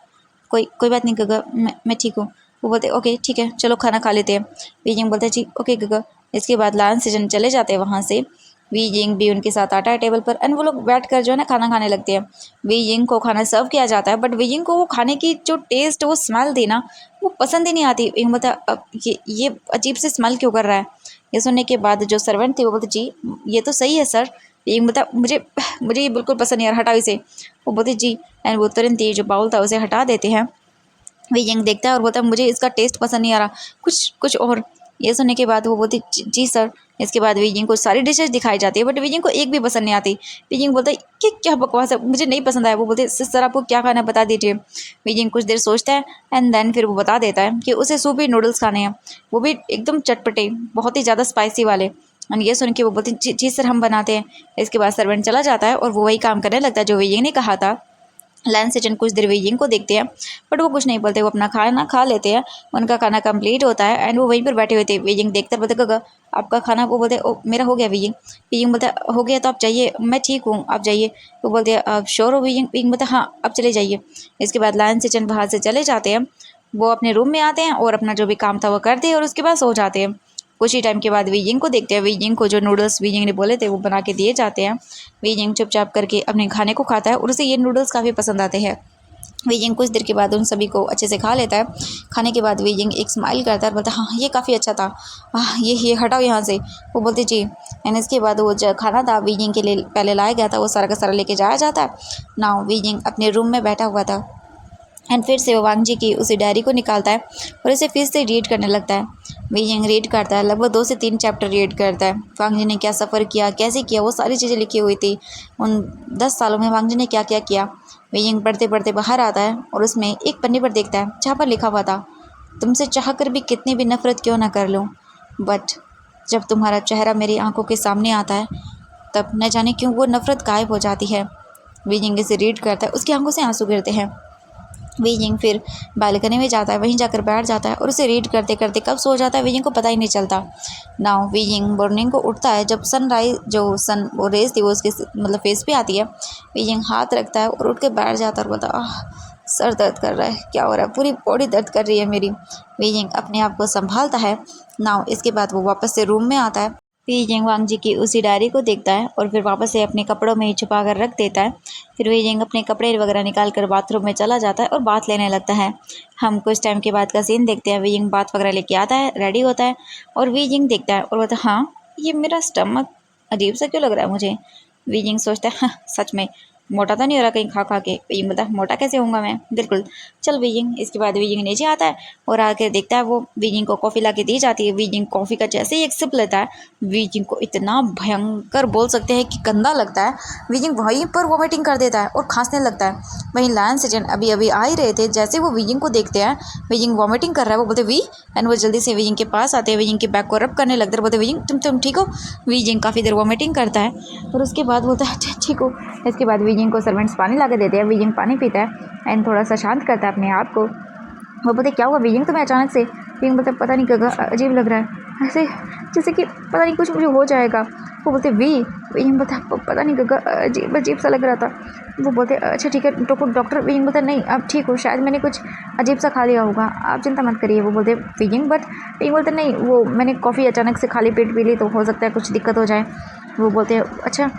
कोई कोई बात नहीं गगा, मैं ठीक हूँ। वो बोलते ओके ठीक है, चलो खाना खा लेते हैं। वीजिंग बोलते जी ओके गगा। इसके बाद लान सीजन चले जाते हैं वहाँ से। वीजिंग भी उनके साथ आता है टेबल पर एंड वो लोग बैठ कर जो है ना खाना खाने लगते हैं। वीजिंग को खाना सर्व किया जाता है, बट वीजिंग को वो खाने की जो टेस्ट, वो स्मेल थी ना, वो पसंद ही नहीं आती। वीजिंग बोलता अब ये अजीब से स्मेल क्यों कर रहा है। ये सुनने के बाद जो सर्वेंट थे वो बोलते जी ये तो सही है सर। वीजिंग बोलता मुझे मुझे ये बिल्कुल पसंद नहीं, यार हटाओ इसे। वो बोलते जी, एंड वो तुरंत ही जो बाउल था उसे हटा देते हैं। वीजिंग देखता है और बोलता है मुझे इसका टेस्ट पसंद नहीं आ रहा, कुछ कुछ और। ये सुनने के बाद वो बोलती जी सर। इसके बाद वीजिंग को सारी डिशेज दिखाई जाती है, बट वीजिंग को एक भी पसंद नहीं आती। वीजिंग बोलता है कि क्या बकवास है, मुझे नहीं पसंद आया। वो बोलते सर आपको क्या खाना है बता दीजिए। वीजिंग कुछ देर सोचता है एंड देन फिर वो बता देता है कि उसे सूपी नूडल्स खाने हैं, वो भी एकदम चटपटे, बहुत ही ज़्यादा स्पाइसी वाले। एंड ये सुन के वो बोलती जी सर हम बनाते हैं। इसके बाद सर्वेंट चला जाता है और वो वही काम करने लगता है जो वीजिंग ने कहा था। लैंस सेजन कुछ देर वीजिंग को देखते हैं, बट वो कुछ नहीं बोलते, वो अपना खाना खा लेते हैं। उनका खाना कंप्लीट होता है एंड वो वहीं पर बैठे हुए थे। वीजिंग देखते बोलते गगा आपका खाना, वो बोलते ओ मेरा हो गया वीजिंग। वीजिंग बोलता हो गया तो आप जाइए, मैं ठीक हूँ आप जाइए। वो बोलते आप श्योर हो वीजिंग? वीजिंग बोलता हाँ आप चले जाइए। इसके बाद लैंस सेजन बाहर से चले जाते हैं। वो अपने रूम में आते हैं और अपना जो भी काम था वो करते हैं और उसके बाद सो जाते हैं। कुछ ही टाइम के बाद वीजिंग को देखते हैं। वीजिंग को जो नूडल्स वीजिंग ने बोले थे वो बना के दिए जाते हैं। वीजिंग चुपचाप करके अपने खाने को खाता है और उसे ये नूडल्स काफ़ी पसंद आते हैं। वीजिंग कुछ देर के बाद उन सभी को अच्छे से खा लेता है। खाने के बाद वीजिंग एक स्माइल करता है और बोलता है हाँ ये काफ़ी अच्छा था, ये हटाओ यहाँ से। वो बोलते जी। एंड इसके बाद वो जो खाना था वीजिंग के लिए पहले लाया गया था वो सारा का सारा लेके जाया जाता है। नाउ वीजिंग अपने रूम में बैठा हुआ था एंड फिर से वो वांगजी की उसी डायरी को निकालता है और इसे फिर से रीड करने लगता है। वीजिंग रीड करता है, लगभग 2 से 3 चैप्टर रीड करता है। वांगजी ने क्या सफ़र किया, कैसे किया, वो सारी चीज़ें लिखी हुई थी। उन 10 सालों में वांगजी ने क्या क्या किया। वीजिंग पढ़ते पढ़ते बाहर आता है और उसमें एक पन्ने पर देखता है जहाँ पर लिखा हुआ था तुमसे चाह कर भी कितनी भी नफ़रत क्यों ना कर लूँ, बट जब तुम्हारा चेहरा मेरी आंखों के सामने आता है तब न जाने क्यों वो नफ़रत गायब हो जाती है। वीजिंग इसे रीड करता है, उसकी आंखों से आंसू गिरते हैं। वीजिंग फिर बालकनी में जाता है, वहीं जाकर बैठ जाता है और उसे रीड करते करते कब सो जाता है वीजिंग को पता ही नहीं चलता। नाउ वीजिंग मॉर्निंग को उठता है जब सनराइज जो सन वो रेस थी वो उसके मतलब फेस पे आती है। वीजिंग हाथ रखता है और उठ के बैठ जाता है और बोलता सर दर्द कर रहा है, क्या हो रहा है, पूरी बॉडी दर्द कर रही है मेरी। वीजिंग अपने आप को संभालता है। नाउ इसके बाद वो वापस से रूम में आता है। वीजिंग वांगजी की उसी डायरी को देखता है और फिर वापस से अपने कपड़ों में ही छुपा कर रख देता है। फिर वीजिंग अपने कपड़े वगैरह निकाल कर बाथरूम में चला जाता है और बात लेने लगता है। हम कुछ टाइम के बाद का सीन देखते हैं। वीजिंग बात वगैरह लेके आता है, रेडी होता है और वीजिंग देखता है और बोलता है हाँ ये मेरा स्टमक अजीब सा क्यों लग रहा है मुझे। वीजिंग सोचता है हाँ सच में मोटा तो नहीं हो रहा कहीं खा खा के। वीजिंग बोलता मोटा कैसे होऊंगा मैं, बिल्कुल चल वीजिंग। इसके बाद वीजिंग नीचे आता है और आकर देखता है वो वीजिंग को कॉफ़ी ला के दी जाती है। वीजिंग कॉफ़ी का जैसे ही एक सिप लेता है वीजिंग को इतना भयंकर बोल सकते हैं कि गंदा लगता है। वीजिंग वहीं पर वॉमिटिंग कर देता है और खांसने लगता है। वहीं लैंस सेजन अभी अभी आ ही रहे थे, जैसे वो वीजिंग को देखते हैं वीजिंग वॉमिटिंग कर रहा है वो बोलते वी, एंड वो जल्दी से वीजिंग के पास आते हैं, वीजिंग के बैक को रब करने लगते हैं, बोलते वीजिंग तुम ठीक हो। वीजिंग काफ़ी देर वॉमिटिंग करता है और उसके बाद बोलता है ठीक हो। इसके बाद वीजिंग को सर्वेंट्स पानी ला के देते हैं। वीजिंग पानी पीता है एंड थोड़ा सा शांत करता है अपने आप को। वो बोलते क्या हुआ वीजिंग तुम्हें अचानक से। वीजिंग बोलते पता नहीं गगा अजीब लग रहा है, ऐसे जैसे कि पता नहीं कुछ मुझे हो जाएगा। वो बोलते वीइंग बोलता पता नहीं गगा अजीब अजीब सा लग रहा था। वो बोलते अच्छा ठीक है डॉक्टर। वीइंग बोलता नहीं अब ठीक हो, शायद मैंने कुछ अजीब सा खा लिया होगा, आप चिंता मत करिए। वो बोलते वीइंग बट वीइंग बोलते नहीं वो मैंने कॉफ़ी अचानक से खाली पेट पी ली तो हो सकता है कुछ दिक्कत हो जाए। वो बोलते अच्छा।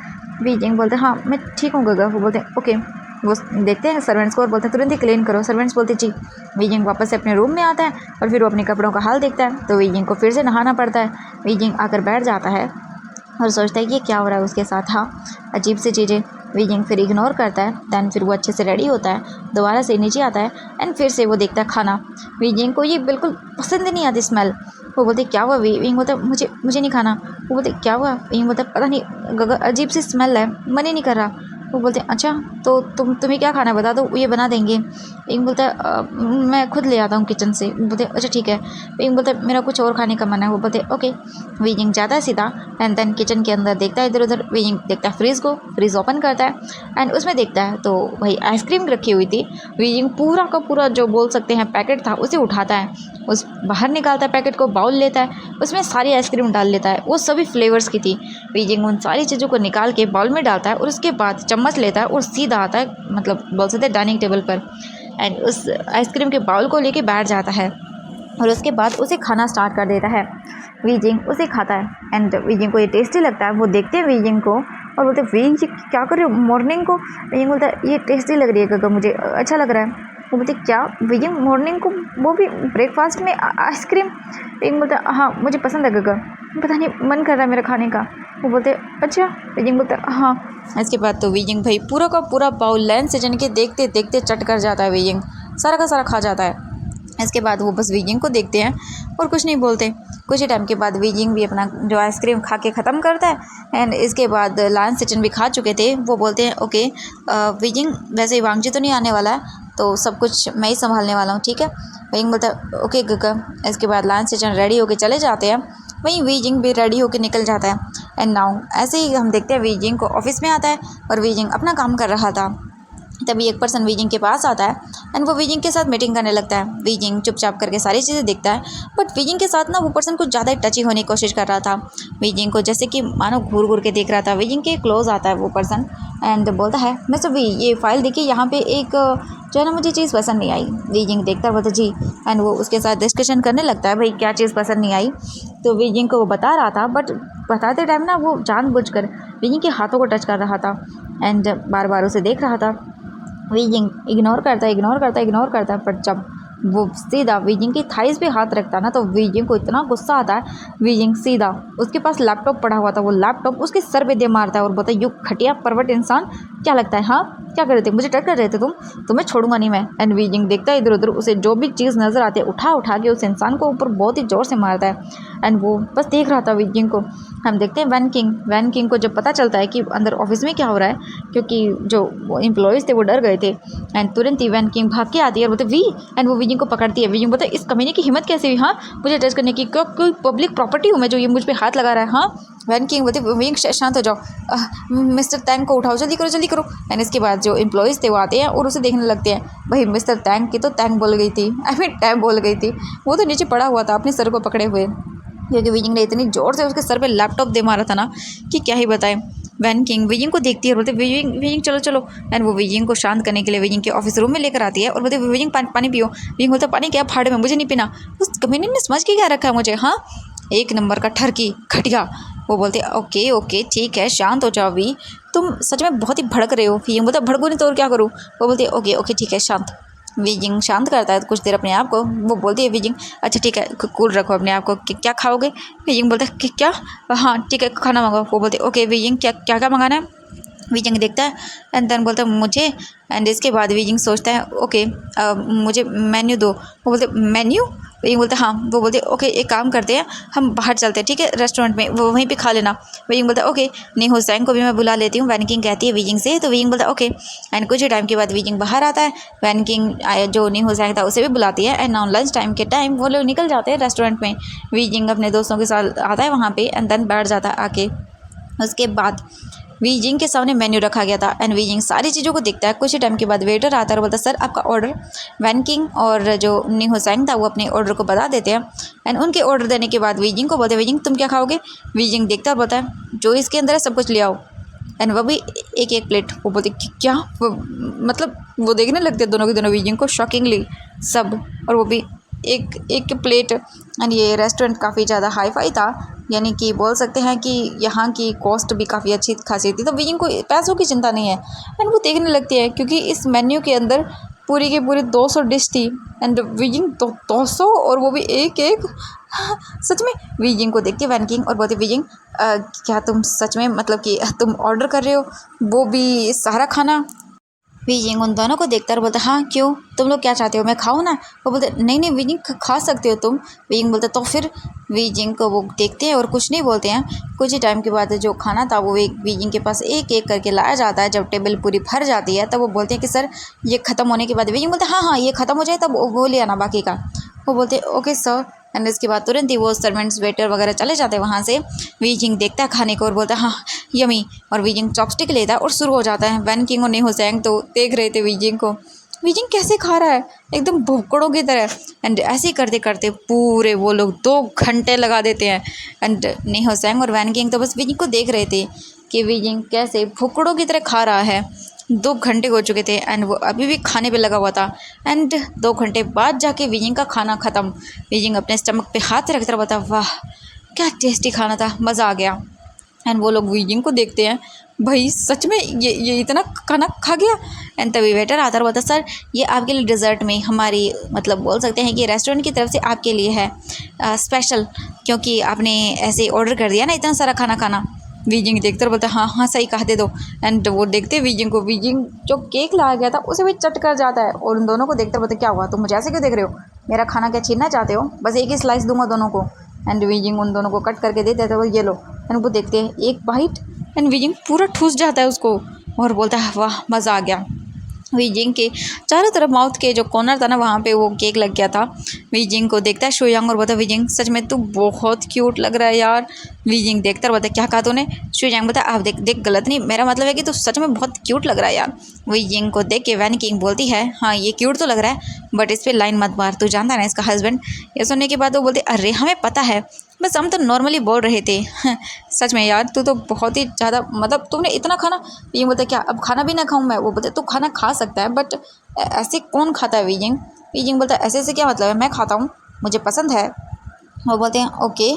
वीइंग बोलते हाँ मैं ठीक हूँ गगा। वो बोलते ओके। वो देखते हैं सर्वेंट्स को और बोलते हैं तुरंत ही क्लीन करो। सर्वेंट्स बोलते जी। वीइंग वापस से अपने रूम में आता है और फिर वो अपने कपड़ों का हाल देखता है तो वीइंग को फिर से नहाना पड़ता है। वीइंग आकर बैठ जाता है और सोचता है कि ये क्या हो रहा है उसके साथ। हाँ अजीब सी चीज़ें। वीइंग फिर इग्नोर करता है। दैन फिर वो अच्छे से रेडी होता है, दोबारा से नीचे आता है एंड फिर से वो देखता है खाना। वीइंग को ये बिल्कुल पसंद नहीं आती स्मेल। वो बोलते क्या हुआ वीइंग बोलता मुझे मुझे नहीं खाना। वो बोलते क्या हुआ वीइंग बोलता पता नहीं गगा अजीब सी स्मेल है, मन ही नहीं कर रहा। वो बोलते अच्छा तो तुम्हें क्या खाना है बता दो ये बना देंगे। वीइंग बोलता है मैं खुद ले आता हूँ किचन से। बोलते अच्छा ठीक है। वीइंग बोलता है मेरा कुछ और खाने का मन है। वो बोलते ओके। वीइंग जाता है सीधा एंड देन किचन के अंदर देखता है इधर उधर। वीइंग देखता है फ्रिज को, फ्रिज ओपन करता है एंड उसमें देखता है तो वही आइसक्रीम रखी हुई थी। वीइंग पूरा का पूरा जो बोल सकते हैं पैकेट था उसे उठाता है, उस बाहर निकालता है पैकेट को, बाउल लेता है, उसमें सारी आइसक्रीम डाल लेता है, वो सभी फ्लेवर्स की थी। वीइंग उन सारी चीज़ों को निकाल के बाउल में डालता है और उसके बाद चम्मच लेता है और सीधा आता है मतलब बोल सकते हैं डाइनिंग टेबल पर एंड उस आइसक्रीम के बाउल को लेके बैठ जाता है और उसके बाद उसे खाना स्टार्ट कर देता है। वीइंग उसे खाता है एंड वीइंग को ये टेस्टी लगता है। वो देखते हैं वीइंग को और बोलते वीइंग ये क्या कर रहे हो मॉर्निंग को। वीइंग बोलता है ये टेस्टी लग रही है गगा, मुझे अच्छा लग रहा है। वो बोलते क्या वीइंग मॉर्निंग को, वो भी ब्रेकफास्ट में आइसक्रीम। वीइंग बोलता हाँ मुझे पसंद है गगा, पता नहीं मन कर रहा है मेरा खाने का। वो बोलते अच्छा। वीइंग बोलता हाँ। इसके बाद तो वीइंग भाई पूरा का पूरा बाउल लाइन से जन के देखते देखते चट कर जाता है। वीइंग सारा का सारा खा जाता है। इसके बाद वो बस वीइंग को देखते हैं और कुछ नहीं बोलते। कुछ ही टाइम के बाद वीइंग भी अपना जो आइसक्रीम खा के ख़त्म करता है एंड इसके बाद लायन सेचन भी खा चुके थे। वो बोलते हैं ओके वीइंग वैसे वांगजी तो नहीं आने वाला है तो सब कुछ मैं ही संभालने वाला हूँ, ठीक है। वीइंग बोलता है ओके गगा। इसके बाद लायन सेचन रेडी होके चले जाते हैं, वहीं वीइंग भी रेडी होके निकल जाता है। एंड नाउ ऐसे ही हम देखते हैं वीइंग को ऑफिस में आता है और वीइंग अपना काम कर रहा था। तभी एक पर्सन वीजिंग के पास आता है एंड वो वीजिंग के साथ मीटिंग करने लगता है। वीजिंग चुपचाप करके सारी चीज़ें देखता है बट वीजिंग के साथ ना वो पर्सन कुछ ज़्यादा टची होने की कोशिश कर रहा था। वीजिंग को जैसे कि मानो घूर घूर के देख रहा था। वीजिंग के क्लोज आता है वो पर्सन एंड बोलता है मिस्टर वी ये फाइल देखिए, यहाँ पे एक जो है ना मुझे चीज़ पसंद नहीं आई। वीजिंग देखता है बोलता जी एंड वो उसके साथ डिस्कशन करने लगता है भाई क्या चीज़ पसंद नहीं आई। तो वीजिंग को वो बता रहा था बट बताते टाइम ना वो जानबूझकर वीजिंग के हाथों को टच कर रहा था एंड बार बार उसे देख रहा था। वीजिंग इग्नोर करता है पर जब वो सीधा वीजिंग की थाइस पे हाथ रखता है ना तो वीजिंग को इतना गुस्सा आता है। वीजिंग सीधा उसके पास लैपटॉप पड़ा हुआ था, वो लैपटॉप उसके सर पे दे मारता है और बोलता है यू घटिया परवट इंसान, क्या लगता है हाँ क्या कर रहे थे, मुझे टच कर रहे थे तुम, तुम्हें छोड़ूंगा नहीं मैं। एंड वीजिंग देखता है इधर उधर, उसे जो भी चीज़ नज़र आती है उठा उठा के उस इंसान को ऊपर बहुत ही ज़ोर से मारता है एंड वो बस देख रहा था वीजिंग को। हम देखते हैं वैन किंग को जब पता चलता है कि अंदर ऑफिस में क्या हो रहा है, क्योंकि जो एम्प्लॉयज़ थे वो डर गए थे एंड तुरंत ही वैन किंग भाग के आती है और बोलते वी एंड वो वीजिंग को पकड़ती है। वीजिंग बोलता है इस कमीने की हिम्मत कैसे हुई हाँ मुझे टच करने की, क्यों कोई पब्लिक प्रॉपर्टी हूँ मैं जो ये मुझ पर हाथ लगा रहा है हाँ। वैन किंग बोलते वीजिंग शांत हो जाओ, मिस्टर तैंग को उठाओ, जल्दी करो। एंड इसके बाद जो एम्प्लॉयज़ थे वो आते हैं और उसे देखने लगते हैं। भाई मिस्टर तैंग की तो तैंग बोल गई थी, आई मीन टैब बोल गई थी। वो तो नीचे पड़ा हुआ था अपने सर को पकड़े हुए, क्योंकि वीजिंग ने इतनी ज़ोर से उसके सर पे लैपटॉप दे मारा था ना कि क्या ही बताएं। वैन किंग वीजिंग को देखती है और बोलते वीजिंग चलो एंड वो वीजिंग को शांत करने के लिए वीजिंग के ऑफिस रूम में लेकर आती है और बोलते वीजिंग पानी पियो। वीजिंग बोलता पानी क्या फाड़े में, मुझे नहीं पीना। उस कमीने ने समझ के क्या रखा है मुझे हाँ, एक नंबर का ठरकी खटिया। वो बोलते ओके ठीक है शांत हो जाओ वी, तुम सच में बहुत ही भड़क रहे हो। वीजिंग बोलता भड़को नहीं तो और क्या करूँ। वो बोलते ओके ठीक है शांत। वीजिंग शांत करता है कुछ देर अपने आप को। वो बोलती है वीजिंग अच्छा ठीक है कूल रखो अपने आप को, क्या खाओगे। वीजिंग बोलता है क्या हाँ ठीक है खाना मंगाओ। वो बोलते ओके वीजिंग क्या मंगाना है। वीजिंग देखता है एंड देन बोलता है मुझे, एंड इसके बाद वीजिंग सोचता है ओके मुझे मेन्यू दो। वो बोलते मेन्यू। वीजिंग बोलता है हाँ। वो बोलते ओके एक काम करते हैं हम बाहर चलते हैं ठीक है रेस्टोरेंट में, वो वहीं पे खा लेना। वीजिंग बोलता है ओके नहीं हुसैन को भी मैं बुला लेती हूँ, वैन किंग कहती है वीजिंग से। तो वीजिंग बोलता है ओके एंड कुछ ही टाइम के बाद वीजिंग बाहर आता है। वैन किंग जो नी हुसैन था उसे भी बुलाती है एंड नाउ लंच टाइम के टाइम वो लोग निकल जाते हैं रेस्टोरेंट में। वीजिंग अपने दोस्तों के साथ आता है वहाँ पर एंड देन बैठ जाता है आके। उसके बाद वीजिंग के सामने मेन्यू रखा गया था एंड वीजिंग सारी चीज़ों को देखता है। कुछ ही टाइम के बाद वेटर आता है और बोलता है सर आपका ऑर्डर। वैन किंग और जो नी हुसैन था वो अपने ऑर्डर को बता देते हैं एंड उनके ऑर्डर देने के बाद वीजिंग को बोलते हैं वीजिंग तुम क्या खाओगे। वीजिंग देखता है और बोलता है जो इसके अंदर है सब कुछ ले आओ एंड वो भी एक एक प्लेट। वो बोलते क्या मतलब वो देखने लगते हैं दोनों के दोनों वीजिंग को शॉकिंगली सब, और वो भी एक एक प्लेट। एंड ये रेस्टोरेंट काफ़ी ज़्यादा हाई फाई था, यानी कि बोल सकते हैं कि यहाँ की कॉस्ट भी काफ़ी अच्छी खासी थी, तो वीजिंग को पैसों की चिंता नहीं है एंड वो देखने लगती है क्योंकि इस मेन्यू के अंदर पूरी की पूरी 200 डिश थी एंड वीजिंग तो 200 और वो भी एक एक सच में वीजिंग को देखती है वैन किंग और बोलती वीजिंग क्या तुम सच में मतलब कि तुम ऑर्डर कर रहे हो वो भी सारा खाना। वीजिंग उन दोनों को देखता और बोलता हाँ क्यों तुम लोग क्या चाहते हो मैं खाऊँ ना। वो बोलते नहीं नहीं वीजिंग खा सकते हो तुम। वीजिंग बोलता तो फिर वीजिंग को वो देखते हैं और कुछ नहीं बोलते हैं। कुछ ही टाइम के बाद जो खाना था वो एक वीजिंग के पास एक एक करके लाया जाता है। जब टेबल पूरी भर जाती है तब वो बोलते हैं कि सर ये ख़त्म होने के बाद वीजिंग बोलते हाँ हाँ ये ख़त्म हो जाए तब वो ले आना बाकी का। वो बोलते ओके सर एंड इसके बाद तुरंत ही वो सर्वेंट्स वेटर वगैरह चले जाते हैं वहाँ से। वीजिंग देखता है खाने को और बोलता है हाँ यमी, और वीजिंग चॉपस्टिक लेता है और शुरू हो जाता है। वैन किंग और नी हुसैन तो देख रहे थे वीजिंग को, वीजिंग कैसे खा रहा है एकदम भुक्कड़ों की तरह। एंड ऐसे ही करते करते पूरे वो लोग 2 घंटे लगा देते हैं एंड नी हुसैन और वैन किंग तो बस वीजिंग को देख रहे थे कि वीजिंग कैसे भुक्कड़ों की तरह खा रहा है। 2 घंटे हो चुके थे एंड वो अभी भी खाने पे लगा हुआ था एंड 2 घंटे बाद जाके वीजिंग का खाना ख़त्म। वीजिंग अपने स्टमक पे हाथ रखता रहा, बता वाह क्या टेस्टी खाना था, मज़ा आ गया। एंड वो लोग वीजिंग को देखते हैं भाई सच में ये इतना खाना खा गया। एंड तभी वेटर आता है और बोलता सर ये आपके लिए डिज़र्ट में हमारी मतलब बोल सकते हैं कि रेस्टोरेंट की तरफ से आपके लिए है स्पेशल, क्योंकि आपने ऐसे ऑर्डर कर दिया ना इतना सारा खाना खाना। वीजिंग देखते और बोलता हाँ हाँ सही कहा दे दो। एंड वो देखते वीजिंग को, वीजिंग जो केक लाया गया था उसे भी चट कर जाता है और उन दोनों को देखते बोलते क्या हुआ तुम मुझे ऐसे क्यों देख रहे हो, मेरा खाना क्या छीनना चाहते हो, बस एक ही स्लाइस दूंगा दोनों को। एंड वीजिंग उन दोनों को कट करके दे देता है वो ये लो। एंड वो देखते हैं एक बाइट एंड वीजिंग पूरा ठूस जाता है उसको और बोलता है वाह मज़ा आ गया। वीजिंग के चारों तरफ माउथ के जो कॉर्नर था ना वहाँ पे वो केक लग गया था। वीजिंग को देखता है शुयांग और बोलता है वीजिंग सच में तू बहुत क्यूट लग रहा है यार। वीजिंग देखता है बोलता है क्या कहा तूने। शुयांग बोलता है आप देख देख गलत नहीं, मेरा मतलब है कि तू सच में बहुत क्यूट लग रहा है यार। वीजिंग को देख के वैन किंग बोलती है हाँ ये क्यूट तो लग रहा है बट इस पर लाइन मत मार, तू जानता है ना इसका हस्बैंड। ये सुनने के बाद वो बोलते अरे हमें पता है, बस हम तो नॉर्मली बोल रहे थे। सच में यार तू तो बहुत ही ज़्यादा मतलब तुमने इतना खाना। ये बोलता क्या अब खाना भी ना खाऊं मैं। वो बोलते तू खाना खा सकता है बट ऐसे कौन खाता है वीजिंग। वीजिंग बोलता ऐसे ऐसे क्या मतलब है, मैं खाता हूँ मुझे पसंद है। वो बोलते हैं ओके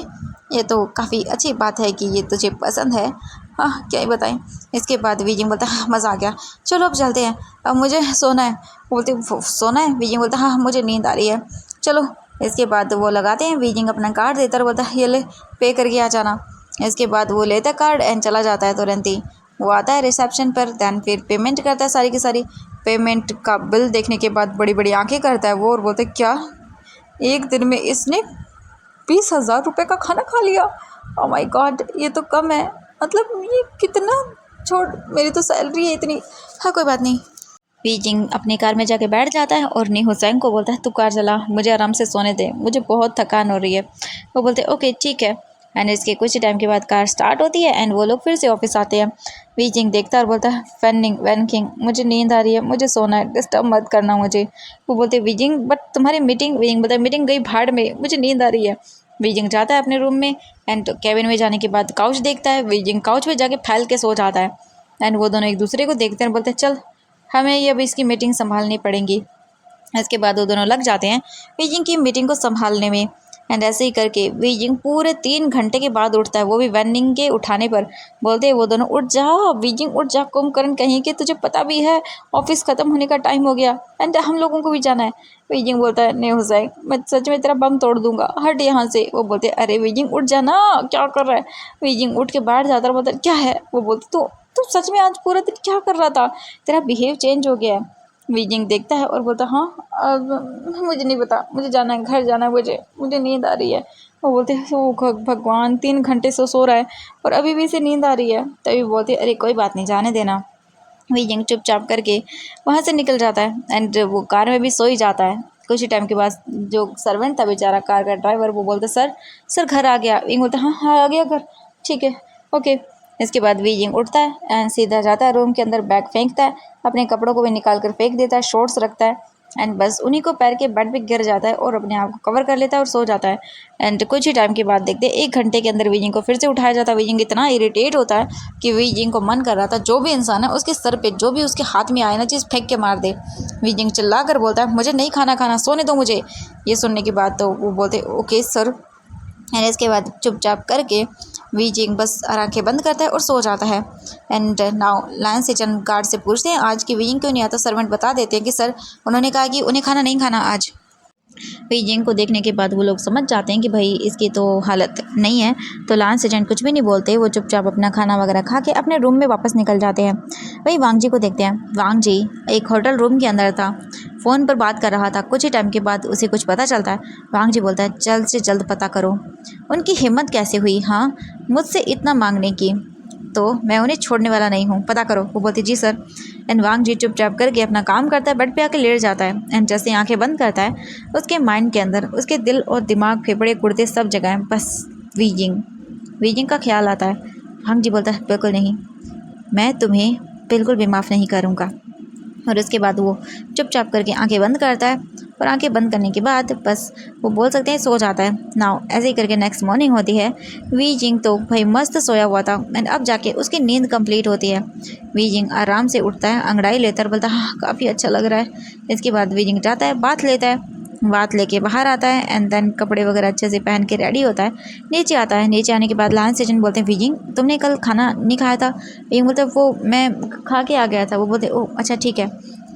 ये तो काफ़ी अच्छी बात है कि ये तुझे पसंद है, हाँ क्या ही बताएं। इसके बाद वीजिंग बोलता है मज़ा आ गया चलो अब चलते हैं अब मुझे सोना है। वो बोलते सोना है। वीजिंग बोलता हाँ मुझे नींद आ रही है चलो। इसके बाद वो लगाते हैं, वीजिंग अपना कार्ड देता है, बोलता है ये ले पे करके आ जाना। इसके बाद वो लेता कार्ड एंड चला जाता है तुरंत ही। वो आता है रिसेप्शन पर दैन फिर पेमेंट करता है सारी की सारी। पेमेंट का बिल देखने के बाद बड़ी बड़ी आंखें करता है वो और बोलते क्या एक दिन में इसने 20,000 रुपये का खाना खा लिया। ओ माय गॉड ये तो कम है, मतलब ये कितना, छोड़ मेरी तो सैलरी है इतनी, हाँ कोई बात नहीं। वीजिंग अपनी कार में जाके बैठ जाता है और नी हुसैन को बोलता है तू कार चला मुझे आराम से सोने दे मुझे बहुत थकान हो रही है। वो बोलते ओके ठीक है। एंड इसके कुछ टाइम के बाद कार स्टार्ट होती है एंड वो लोग फिर से ऑफिस आते हैं। वीजिंग देखता है और बोलता है वैन किंग मुझे नींद आ रही है मुझे सोना है डिस्टर्ब मत करना मुझे। वो बोलते वीजिंग बट तुम्हारी मीटिंग। वीजिंग बोलता है मीटिंग गई भाड़ में मुझे नींद आ रही है। वीजिंग जाता है अपने रूम में एंड कैबिन में जाने के बाद काउच देखता है। वीजिंग काउच पे जाके फैल के सो जाता है एंड वो दोनों एक दूसरे को देखते हैं बोलते हैं चल हमें ये अब इसकी मीटिंग संभालनी पड़ेगी। इसके बाद वो दोनों लग जाते हैं वीजिंग की मीटिंग को संभालने में। एंड ऐसे ही करके वीजिंग पूरे 3 घंटे के बाद उठता है, वो भी वैनिंग के उठाने पर। बोलते हैं वो दोनों उठ जा वीजिंग उठ जा, कुंभकर्ण कहीं के तुझे पता भी है ऑफिस ख़त्म होने का टाइम हो गया एंड हम लोगों को भी जाना है। वीजिंग बोलता है नहीं हुसैन मैं सच में तेरा बम तोड़ दूंगा हट यहाँ से। वो बोलते अरे वीजिंग उठ जा ना क्या कर रहा है। वीजिंग उठ के बाहर जाता है, बोलता क्या है। वो बोलते तो सच में आज पूरा दिन क्या कर रहा था, तेरा बिहेव चेंज हो गया है। वीजिंग देखता है और बोलता हाँ अब मुझे नहीं पता मुझे जाना है घर जाना है मुझे नींद आ रही है। वो बोलते हैं ओ भगवान 3 घंटे से सो रहा है और अभी भी इसे नींद आ रही है। तभी बोलते अरे कोई बात नहीं जाने देना। वीजिंग चुपचाप करके वहाँ से निकल जाता है एंड वो कार में भी सो ही जाता है। कुछ ही टाइम के बाद जो सर्वेंट था बेचारा कार का ड्राइवर वो बोलता सर घर आ गया। विंग बोलता हाँ हाँ आ गया घर ठीक है ओके। इसके बाद वीजिंग उठता है एंड सीधा जाता है रूम के अंदर, बैग फेंकता है, अपने कपड़ों को भी निकाल कर फेंक देता है, शॉर्ट्स रखता है एंड बस उन्हीं को पैर के बेड पे गिर जाता है और अपने आप को कवर कर लेता है और सो जाता है। एंड कुछ ही टाइम के बाद देखते हैं 1 घंटे के अंदर वीजिंग को फिर से उठाया जाता है। वीजिंग इतना इरिटेट होता है कि वीजिंग को मन कर रहा था जो भी इंसान है उसके सर पे जो भी उसके हाथ में आए ना चीज़ फेंक के मार दे। वीजिंग चिल्ला कर बोलता है मुझे नहीं खाना, सोने दो मुझे। ये सुनने के बाद तो वो बोलते ओके सर एंड इसके बाद चुपचाप करके वीजिंग बस आंखें बंद करता है और सो जाता है। एंड नाउ लायन सेचन गार्ड से पूछते हैं आज की वीजिंग क्यों नहीं आता। सर्वेंट बता देते हैं कि सर उन्होंने कहा कि उन्हें खाना नहीं खाना आज। वीजिंग को देखने के बाद वो लोग समझ जाते हैं कि भाई इसकी तो हालत नहीं है, तो लायन सेचन कुछ भी नहीं बोलते, वो चुपचाप अपना खाना वगैरह खा के अपने रूम में वापस निकल जाते हैं। वही वांग जी को देखते हैं। वांग जी एक होटल रूम के अंदर था, फ़ोन पर बात कर रहा था। कुछ ही टाइम के बाद उसे कुछ पता चलता है। वांग जी बोलता है जल्द से जल्द पता करो उनकी हिम्मत कैसे हुई हाँ मुझसे इतना मांगने की, तो मैं उन्हें छोड़ने वाला नहीं हूँ, पता करो। वो बोलती जी सर। एंड वांग जी चुपचाप करके अपना काम करता है, बेड पे आके लेट जाता है एंड जैसे आंखें बंद करता है उसके माइंड के अंदर उसके दिल और दिमाग, फेफड़े, गुर्दे सब जगह बस वीजिंग का ख्याल आता है। वांग जी बोलता है बिल्कुल नहीं, मैं तुम्हें बिल्कुल भी माफ़ नहीं करूँगा। और उसके बाद वो चुपचाप करके आंखें बंद करता है और आंखें बंद करने के बाद बस वो बोल सकते हैं सो जाता है। नाउ ऐसे ही करके नेक्स्ट मॉर्निंग होती है। वीजिंग तो भाई मस्त सोया हुआ था एंड अब जाके उसकी नींद कंप्लीट होती है। वीजिंग आराम से उठता है, अंगड़ाई लेता है और बोलता है हाँ काफ़ी अच्छा लग रहा है। इसके बाद वीजिंग जाता है, बाथ लेता है, बात लेके बाहर आता है एंड देन कपड़े वगैरह अच्छे से पहन के रेडी होता है, नीचे आता है। नीचे आने के बाद लायन सेचन बोलते हैं वीजिंग तुमने कल खाना नहीं खाया था। वीजिंग बोलते वो मैं खा के आ गया था। वो बोलते ओह अच्छा ठीक है।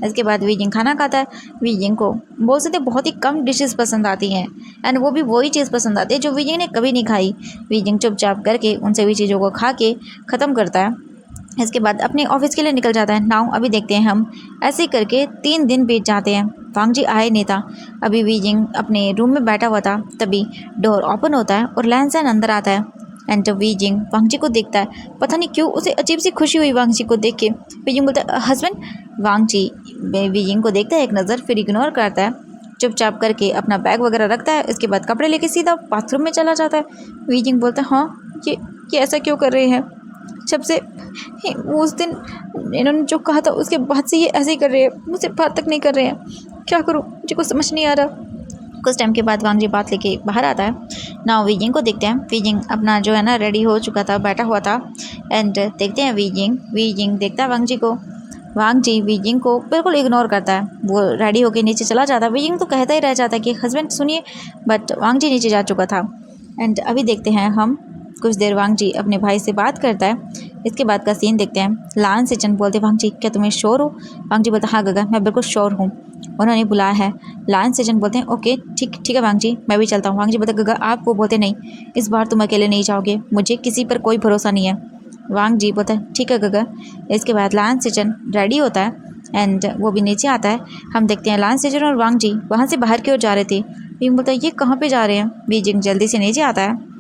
इसके बाद वीजिंग खाना खाता है। वीजिंग को बोल सकते बहुत ही कम डिशेस पसंद आती हैं एंड वो भी वही चीज़ पसंद आती है जो वीजिंग ने कभी नहीं खाई। वीजिंग चुपचाप करके उन सभी चीज़ों को खा के ख़त्म करता है। इसके बाद अपने ऑफिस के लिए निकल जाता है। नाउ अभी देखते हैं हम ऐसे ही करके 3 दिन बीत जाते हैं। वांग जी आए नहीं था। अभी वीजिंग अपने रूम में बैठा हुआ था, तभी डोर ओपन होता है और लैंसन अंदर आता है एंड जब वीजिंग वांग जी को देखता है पता नहीं क्यों उसे अजीब सी खुशी हुई वांग जी को देख के। वीजिंग बोलता है हस्बैंड। वांग जी वीजिंग को देखता है एक नज़र, फिर इग्नोर करता है, चुपचाप करके अपना बैग वगैरह रखता है। इसके बाद कपड़े लेके सीधा बाथरूम में चला जाता है। वीजिंग बोलता है हाँ ये ऐसा क्यों कर रहे हैं, जब से उस दिन इन्होंने जो कहा था उसके बाद से ये ऐसे ही कर रहे हैं, मुझसे बात तक नहीं कर रहे हैं, क्या करूँ मुझे कुछ समझ नहीं आ रहा। कुछ टाइम के बाद वांग जी बात लेके बाहर आता है। ना वीजिंग को देखते हैं। वीजिंग अपना जो है ना रेडी हो चुका था, बैठा हुआ था एंड देखते हैं वीजिंग देखता है वांग जी को। वांग जी वीजिंग को बिल्कुल इग्नोर करता है, वो रेडी होके नीचे चला जाता है। वीजिंग तो कहता ही रह जाता है कि हस्बैंड सुनिए, बट वांग जी नीचे जा चुका था। एंड अभी देखते हैं हम कुछ देर वांग जी अपने भाई से बात करता है। इसके बाद का सीन देखते हैं। लायन सेचन बोलते वांग जी क्या तुम्हें श्योर हो। वांग जी बोलता हाँ गगा मैं बिल्कुल श्योर हूँ, उन्होंने बुलाया है। लायन सेचन बोलते हैं ओके ठीक है वांग जी मैं भी चलता हूँ। वांग जी बोलते गगा आप। वो बोलते नहीं इस बार तुम अकेले नहीं जाओगे, मुझे किसी पर कोई भरोसा नहीं है। वांग जी बोलता है ठीक है गगा। इसके बाद लायन सेचन रेडी होता है एंड वो भी नीचे आता है। हम देखते हैं लायन सेचन और वांग जी वहाँ से बाहर की ओर जा रहे थे। वीजिंग बोलता है ये कहाँ पे जा रहे हैं। वीजिंग जल्दी से नीचे आता है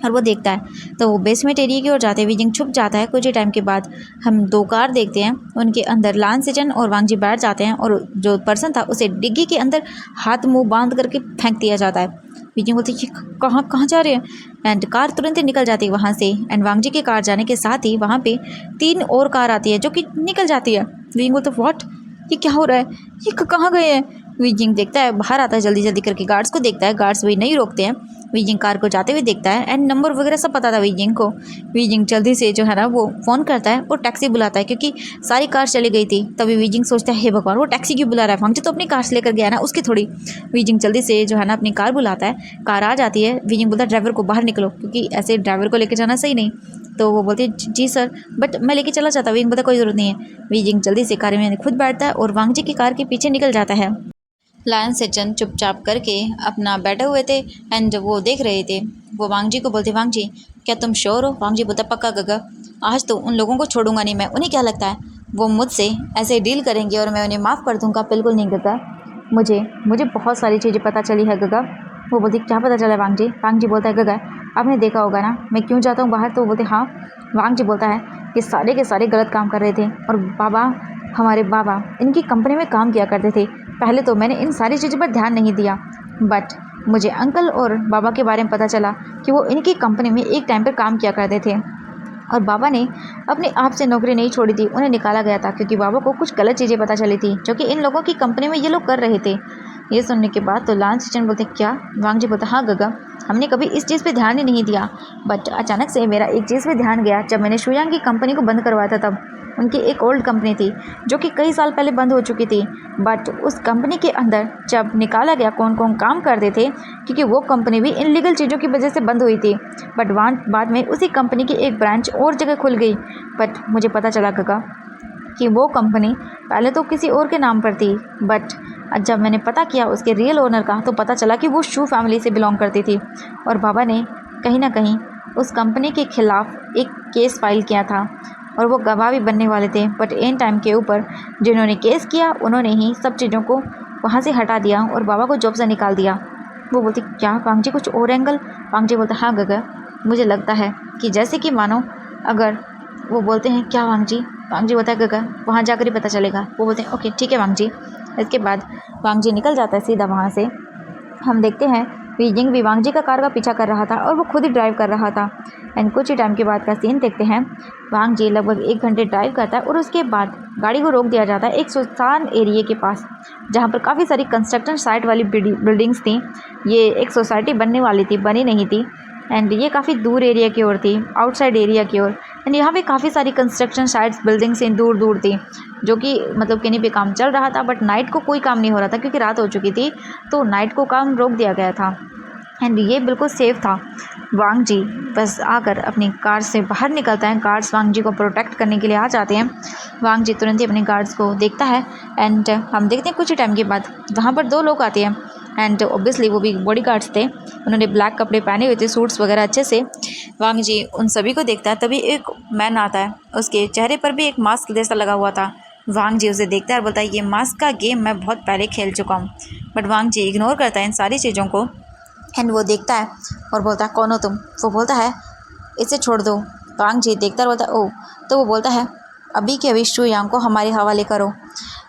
और वो देखता है तो वो बेसमेंट एरिया की ओर जाते हैं। वीजिंग छुप जाता है। कुछ ही टाइम के बाद हम 2 कार देखते हैं, उनके अंदर लायन सेचन और वांग जी बैठ जाते हैं और जो पर्सन था उसे डिग्गी के अंदर हाथ मुंह बांध करके फेंक दिया जाता है। वीजिंग बोलती है ये कहाँ जा रहे हैं एंड कार तुरंत ही निकल जाती है वहाँ से। एंड वांग जी की कार जाने के साथ ही वहाँ पे 3 और कार आती है जो कि निकल जाती है। वीजिंग बोलता है व्हाट ये क्या हो रहा है, ये कहाँ गए हैं। वीजिंग देखता है, बाहर आता है जल्दी करके, गार्ड्स को देखता है, गार्ड्स भी नहीं रोकते हैं। वीजिंग कार को जाते हुए देखता है एंड नंबर वगैरह सब पता था वीजिंग को। वीजिंग जल्दी से जो है ना वो फ़ोन करता है और टैक्सी बुलाता है क्योंकि सारी कार चली गई थी। तभी वीजिंग सोचता है हे भगवान वो टैक्सी क्यों बुला रहा है, वांग जी तो अपनी कार से लेकर गया ना उसकी थोड़ी। वीजिंग जल्दी से जो है ना अपनी कार बुलाता है, कार आ जाती है। वीजिंग बोलता है ड्राइवर को बाहर निकलो क्योंकि ऐसे ड्राइवर को लेकर जाना सही नहीं। तो वो बोलती है जी सर बट मैं लेके चला जाता। वीजिंग बोलता कोई ज़रूरत नहीं है। वीजिंग जल्दी से कार में खुद बैठता है और वांग जी की कार के पीछे निकल जाता है। लायन सेचन चुपचाप करके अपना बैठे हुए थे एंड वो देख रहे थे। वो वांग जी को बोलते वांग जी क्या तुम श्योर हो। वांग जी बोलता पक्का गगा, आज तो उन लोगों को छोड़ूंगा नहीं मैं। उन्हें क्या लगता है वो मुझसे ऐसे डील करेंगे और मैं उन्हें माफ़ कर दूंगा। बिल्कुल नहीं गगा, मुझे बहुत सारी चीज़ें पता चली है गगा। वो बोलती क्या पता चला वांग जी। वांग जी बोलता है गगा आपने देखा होगा ना मैं क्यों जाता हूँ बाहर। तो वो बोलते हाँ। वांग जी बोलता है ये सारे के सारे गलत काम कर रहे थे और हमारे बाबा इनकी कंपनी में काम किया करते थे। पहले तो मैंने इन सारी चीज़ों पर ध्यान नहीं दिया, बट मुझे अंकल और बाबा के बारे में पता चला कि वो इनकी कंपनी में एक टाइम पर काम किया करते थे और बाबा ने अपने आप से नौकरी नहीं छोड़ी थी, उन्हें निकाला गया था क्योंकि बाबा को कुछ गलत चीज़ें पता चली थी जो कि इन लोगों की कंपनी में ये लोग कर रहे थे। ये सुनने के बाद तो लान सिचन बोलते क्या? वांग जी बोलते हाँ गगा, हमने कभी इस चीज़ पे ध्यान ही नहीं दिया, बट अचानक से मेरा एक चीज़ पे ध्यान गया जब मैंने शुयांग की कंपनी को बंद करवाया था। तब उनकी एक ओल्ड कंपनी थी जो कि कई साल पहले बंद हो चुकी थी, बट उस कंपनी के अंदर जब निकाला गया कौन कौन काम करते थे, क्योंकि वो कंपनी भी इनलीगल चीज़ों की वजह से बंद हुई थी। बट वहाँ बाद में उसी कंपनी की एक ब्रांच और जगह खुल गई। बट मुझे पता चला गगा कि वो कंपनी पहले तो किसी और के नाम पर थी, बट जब मैंने पता किया उसके रियल ओनर का तो पता चला कि वो शू फैमिली से बिलोंग करती थी। और बाबा ने कहीं ना कहीं उस कंपनी के खिलाफ एक केस फाइल किया था और वो गवाह भी बनने वाले थे, बट एन टाइम के ऊपर जिन्होंने केस किया उन्होंने ही सब चीज़ों को वहाँ से हटा दिया और बाबा को जॉब से निकाल दिया। वो बोलती क्या वांग जी कुछ और एंगल? वांग जी बोलता हाँ गगा, मुझे लगता है कि जैसे कि मानो अगर वो बोलते हैं क्या वांग जी बोलता है गगा वहाँ जाकर ही पता चलेगा। वो बोलते हैं ओके ठीक है वांग जी। इसके बाद वांग जी निकल जाता है सीधा वहाँ से। हम देखते हैं वीजिंग भी वांग जी का कार का पीछा कर रहा था और वो खुद ही ड्राइव कर रहा था। एंड कुछ ही टाइम के बाद का सीन देखते हैं। वांग जी लगभग 1 घंटे ड्राइव करता है और उसके बाद गाड़ी को रोक दिया जाता है एक सुनसान एरिया के पास, जहाँ पर काफ़ी सारी कंस्ट्रक्शन साइट वाली बिल्डिंग्स थी। ये एक सोसाइटी बनने वाली थी, बनी नहीं थी। एंड ये काफ़ी दूर एरिया की ओर थी, आउटसाइड एरिया की ओर। एंड यहाँ पे काफ़ी सारी कंस्ट्रक्शन साइट्स बिल्डिंग्स दूर दूर थी, जो कि मतलब कहीं पे काम चल रहा था, बट नाइट को कोई काम नहीं हो रहा था क्योंकि रात हो चुकी थी, तो नाइट को काम रोक दिया गया था। एंड ये बिल्कुल सेफ था। वांग जी बस आकर अपनी कार से बाहर निकलता है, गार्ड्स वांग जी को प्रोटेक्ट करने के लिए आ जाते हैं। वांग जी तुरंत ही अपने गार्ड्स को देखता है। एंड हम देखते हैं कुछ ही टाइम के बाद वहाँ पर 2 लोग आते हैं। एंड ऑब्वियसली वो भी बॉडी गार्ड्स थे, उन्होंने ब्लैक कपड़े पहने हुए थे, सूट्स वगैरह अच्छे से। वांग जी उन सभी को देखता है, तभी एक मैन आता है, उसके चेहरे पर भी एक मास्क जैसा लगा हुआ था। वांग जी उसे देखता है और बोलता है ये मास्क का गेम मैं बहुत पहले खेल चुका हूँ। बट वांग जी इग्नोर करता है इन सारी चीज़ों को। एंड वो देखता है और बोलता है कौन हो तुम? वो बोलता है इसे छोड़ दो। वांग जी देखता है, बोलता है ओह। तो वो बोलता है अभी के अभी शू यांग को हमारे हवाले करो।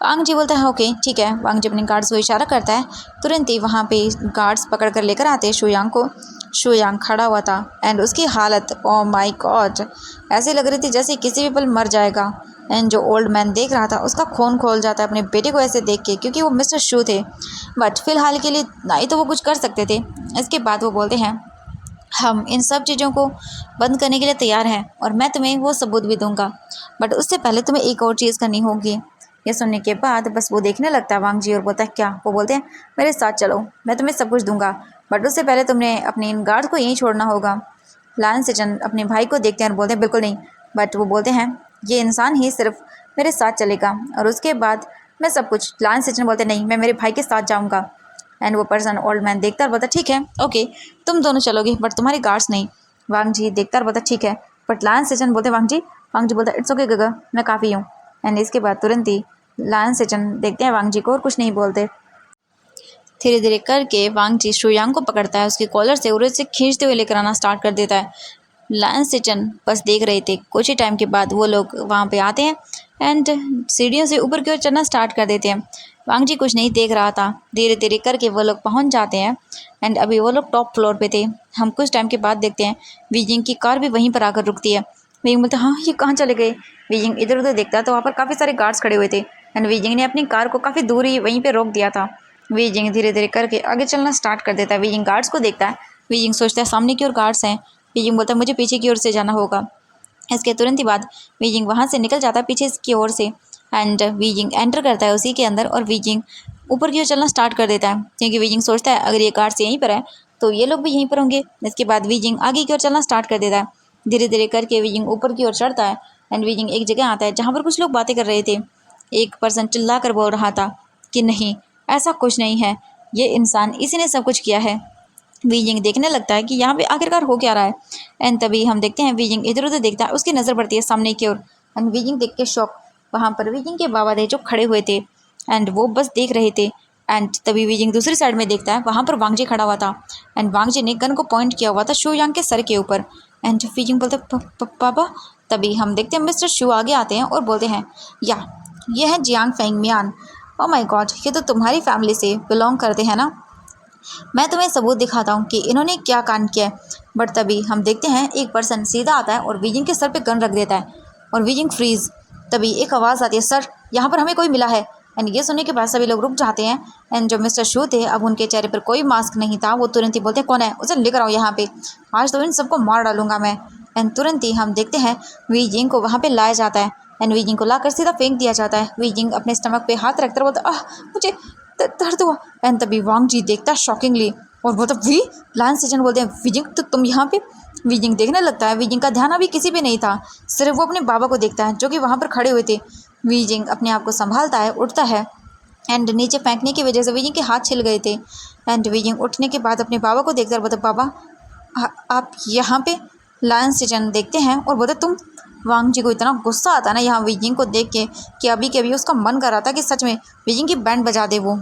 वांग जी बोलता है ओके ठीक है। वांग जी अपने गार्ड्स को इशारा करता है, तुरंत ही वहाँ पे गार्ड्स पकड़ कर लेकर आते हैं शू यांग को। शू यांग खड़ा हुआ था एंड उसकी हालत ओ माय गॉड ऐसे लग रही थी जैसे किसी भी पल मर जाएगा। एंड जो ओल्ड मैन देख रहा था उसका खून खोल जाता है अपने बेटे को ऐसे देख के, क्योंकि वो मिस्टर शू थे, बट फिलहाल के लिए ना ही तो वो कुछ कर सकते थे। इसके बाद वो बोलते हैं हम इन सब चीज़ों को बंद करने के लिए तैयार हैं और मैं तुम्हें वो सबूत भी दूंगा, बट उससे पहले तुम्हें एक और चीज़ करनी होगी। ये सुनने के बाद बस वो देखने लगता है वांग जी और बोलता है क्या? वो बोलते हैं मेरे साथ चलो, मैं तुम्हें सब कुछ दूंगा, बट उससे पहले तुमने अपने इन गार्ड को यहीं छोड़ना होगा। लायन सेचन अपने भाई को देखते हैं और बोलते हैं बिल्कुल नहीं, बट वो बोलते हैं ये इंसान ही सिर्फ मेरे साथ चलेगा और उसके बाद मैं सब कुछ। लायन सेचन बोलते नहीं, मैं मेरे भाई के साथ जाऊँगा। एंड वो पर्सन ओल्ड मैन देखता और बोलता ठीक है ओके तुम दोनों चलोगे, बट तुम्हारे गार्ड्स नहीं। वांग जी देखता और बोलता ठीक है, बट लायन सेचन बोलते वांग जी बोलता इट्स ओके गगा, मैं काफ़ी हूँ। एंड इसके बाद तुरंत ही लायन सेचन देखते हैं वांग जी को और कुछ नहीं बोलते। धीरे धीरे करके वांग जी शुयांग को पकड़ता है, उसके कॉलर से और उसे खींचते हुए लेकर आना स्टार्ट कर देता है। लायन सेचन बस देख रहे थे। कुछ ही टाइम के बाद वो लोग वहाँ पे आते हैं एंड सीढ़ियों से ऊपर की ओर चढ़ना स्टार्ट कर देते हैं। वांग जी कुछ नहीं देख रहा था। धीरे धीरे करके वो लोग पहुँच जाते हैं एंड अभी वो लोग टॉप फ्लोर पे थे। हम कुछ टाइम के बाद देखते हैं वीजिंग की कार भी वहीं पर आकर रुकती है। वीजिंग बोलते हाँ ये कहाँ चले गए? वीजिंग इधर उधर देखता है तो वहाँ पर काफ़ी सारे गार्ड्स खड़े हुए थे एंड वीजिंग ने अपनी कार को काफ़ी दूर ही वहीं पर रोक दिया था। वीजिंग धीरे धीरे करके आगे चलना स्टार्ट कर देता है। वीजिंग गार्ड्स को देखता है। वीजिंग सोचता है सामने की ओर गार्ड्स हैं। वीजिंग बोलता है मुझे पीछे की ओर से जाना होगा। इसके तुरंत ही बाद वीजिंग वहाँ से निकल जाता है पीछे की ओर से एंड वीजिंग एंटर करता है उसी के अंदर और वीजिंग ऊपर की ओर चलना स्टार्ट कर देता है, क्योंकि वीजिंग सोचता है अगर ये गार्ड्स यहीं पर है तो ये लोग भी यहीं पर होंगे। इसके बाद वीजिंग आगे की ओर चलना स्टार्ट कर देता है। धीरे धीरे करके वीजिंग ऊपर की ओर चढ़ता है एंड वीजिंग एक जगह आता है जहाँ पर कुछ लोग बातें कर रहे थे। एक पर्सन चिल्ला कर बोल रहा था कि नहीं ऐसा कुछ नहीं है, ये इंसान इसी ने सब कुछ किया है। वीजिंग देखने लगता है कि यहाँ पे आखिरकार हो क्या रहा है। एंड तभी हम देखते हैं वीजिंग इधर उधर देखता है, उसकी नज़र पड़ती है सामने की ओर एंड वीजिंग देख के शॉक। वहाँ पर वीजिंग के बाबा थे जो खड़े हुए थे एंड वो बस देख रहे थे। एंड तभी वीजिंग दूसरी साइड में देखता है, वहाँ पर वांग जी खड़ा हुआ था एंड वांग जी ने गन को पॉइंट किया हुआ था शू यांग के सर के ऊपर। एंड वीजिंग बोलते पापा। तभी हम देखते हैं मिस्टर शू आगे आते हैं और बोलते हैं या ये है Jiang Feng Mian. Oh my God ये तो तुम्हारी फैमिली से बिलोंग करते हैं ना। मैं तुम्हें सबूत दिखाता हूँ कि इन्होंने क्या कांड किया है। बट तभी हम देखते हैं एक पर्सन सीधा आता है और वीजिंग के सर पे गन रख देता है और वीजिंग फ्रीज। तभी एक आवाज़ आती है, सर यहाँ पर हमें कोई मिला है। एंड ये सुनने के बाद सभी लोग रुक जाते हैं। एंड जो मिस्टर शू थे, अब उनके चेहरे पर कोई मास्क नहीं था। वो तुरंत ही बोलते हैं, कौन है, उसे लेकर आओ यहाँ पे, आज तो इन सबको मार डालूंगा मैं। एंड तुरंत ही हम देखते हैं वीजिंग को वहाँ पे लाया जाता है एंड वीजिंग को लाकर सीधा फेंक दिया जाता है। वीजिंग अपने स्टमक पे हाथ रखकर बोलता, मुझे दर्द हुआ। एंड तभी वांग जी देखता है शॉकिंगली और बोलता, वी लायन सेजन बोलते हैं, वीजिंग तो तुम यहाँ पे। वीजिंग देखने लगता है। वीजिंग का ध्यान अभी किसी पे नहीं था, सिर्फ वो अपने बाबा को देखता है जो कि वहाँ पर खड़े हुए थे। वीजिंग अपने आप को संभालता है, उठता है एंड नीचे फेंकने की वजह से वीजिंग के हाथ छिल गए थे। एंड वीजिंग उठने के बाद अपने बाबा को देखकर बोलता, बाबा आप यहाँ पे। लायन सेजन देखते हैं और बोलते, तुम। वांग जी को इतना गुस्सा आता है ना यहाँ वीजिंग को देख के कि अभी उसका मन कर रहा था कि सच में वीजिंग की बैंड बजा दे वो।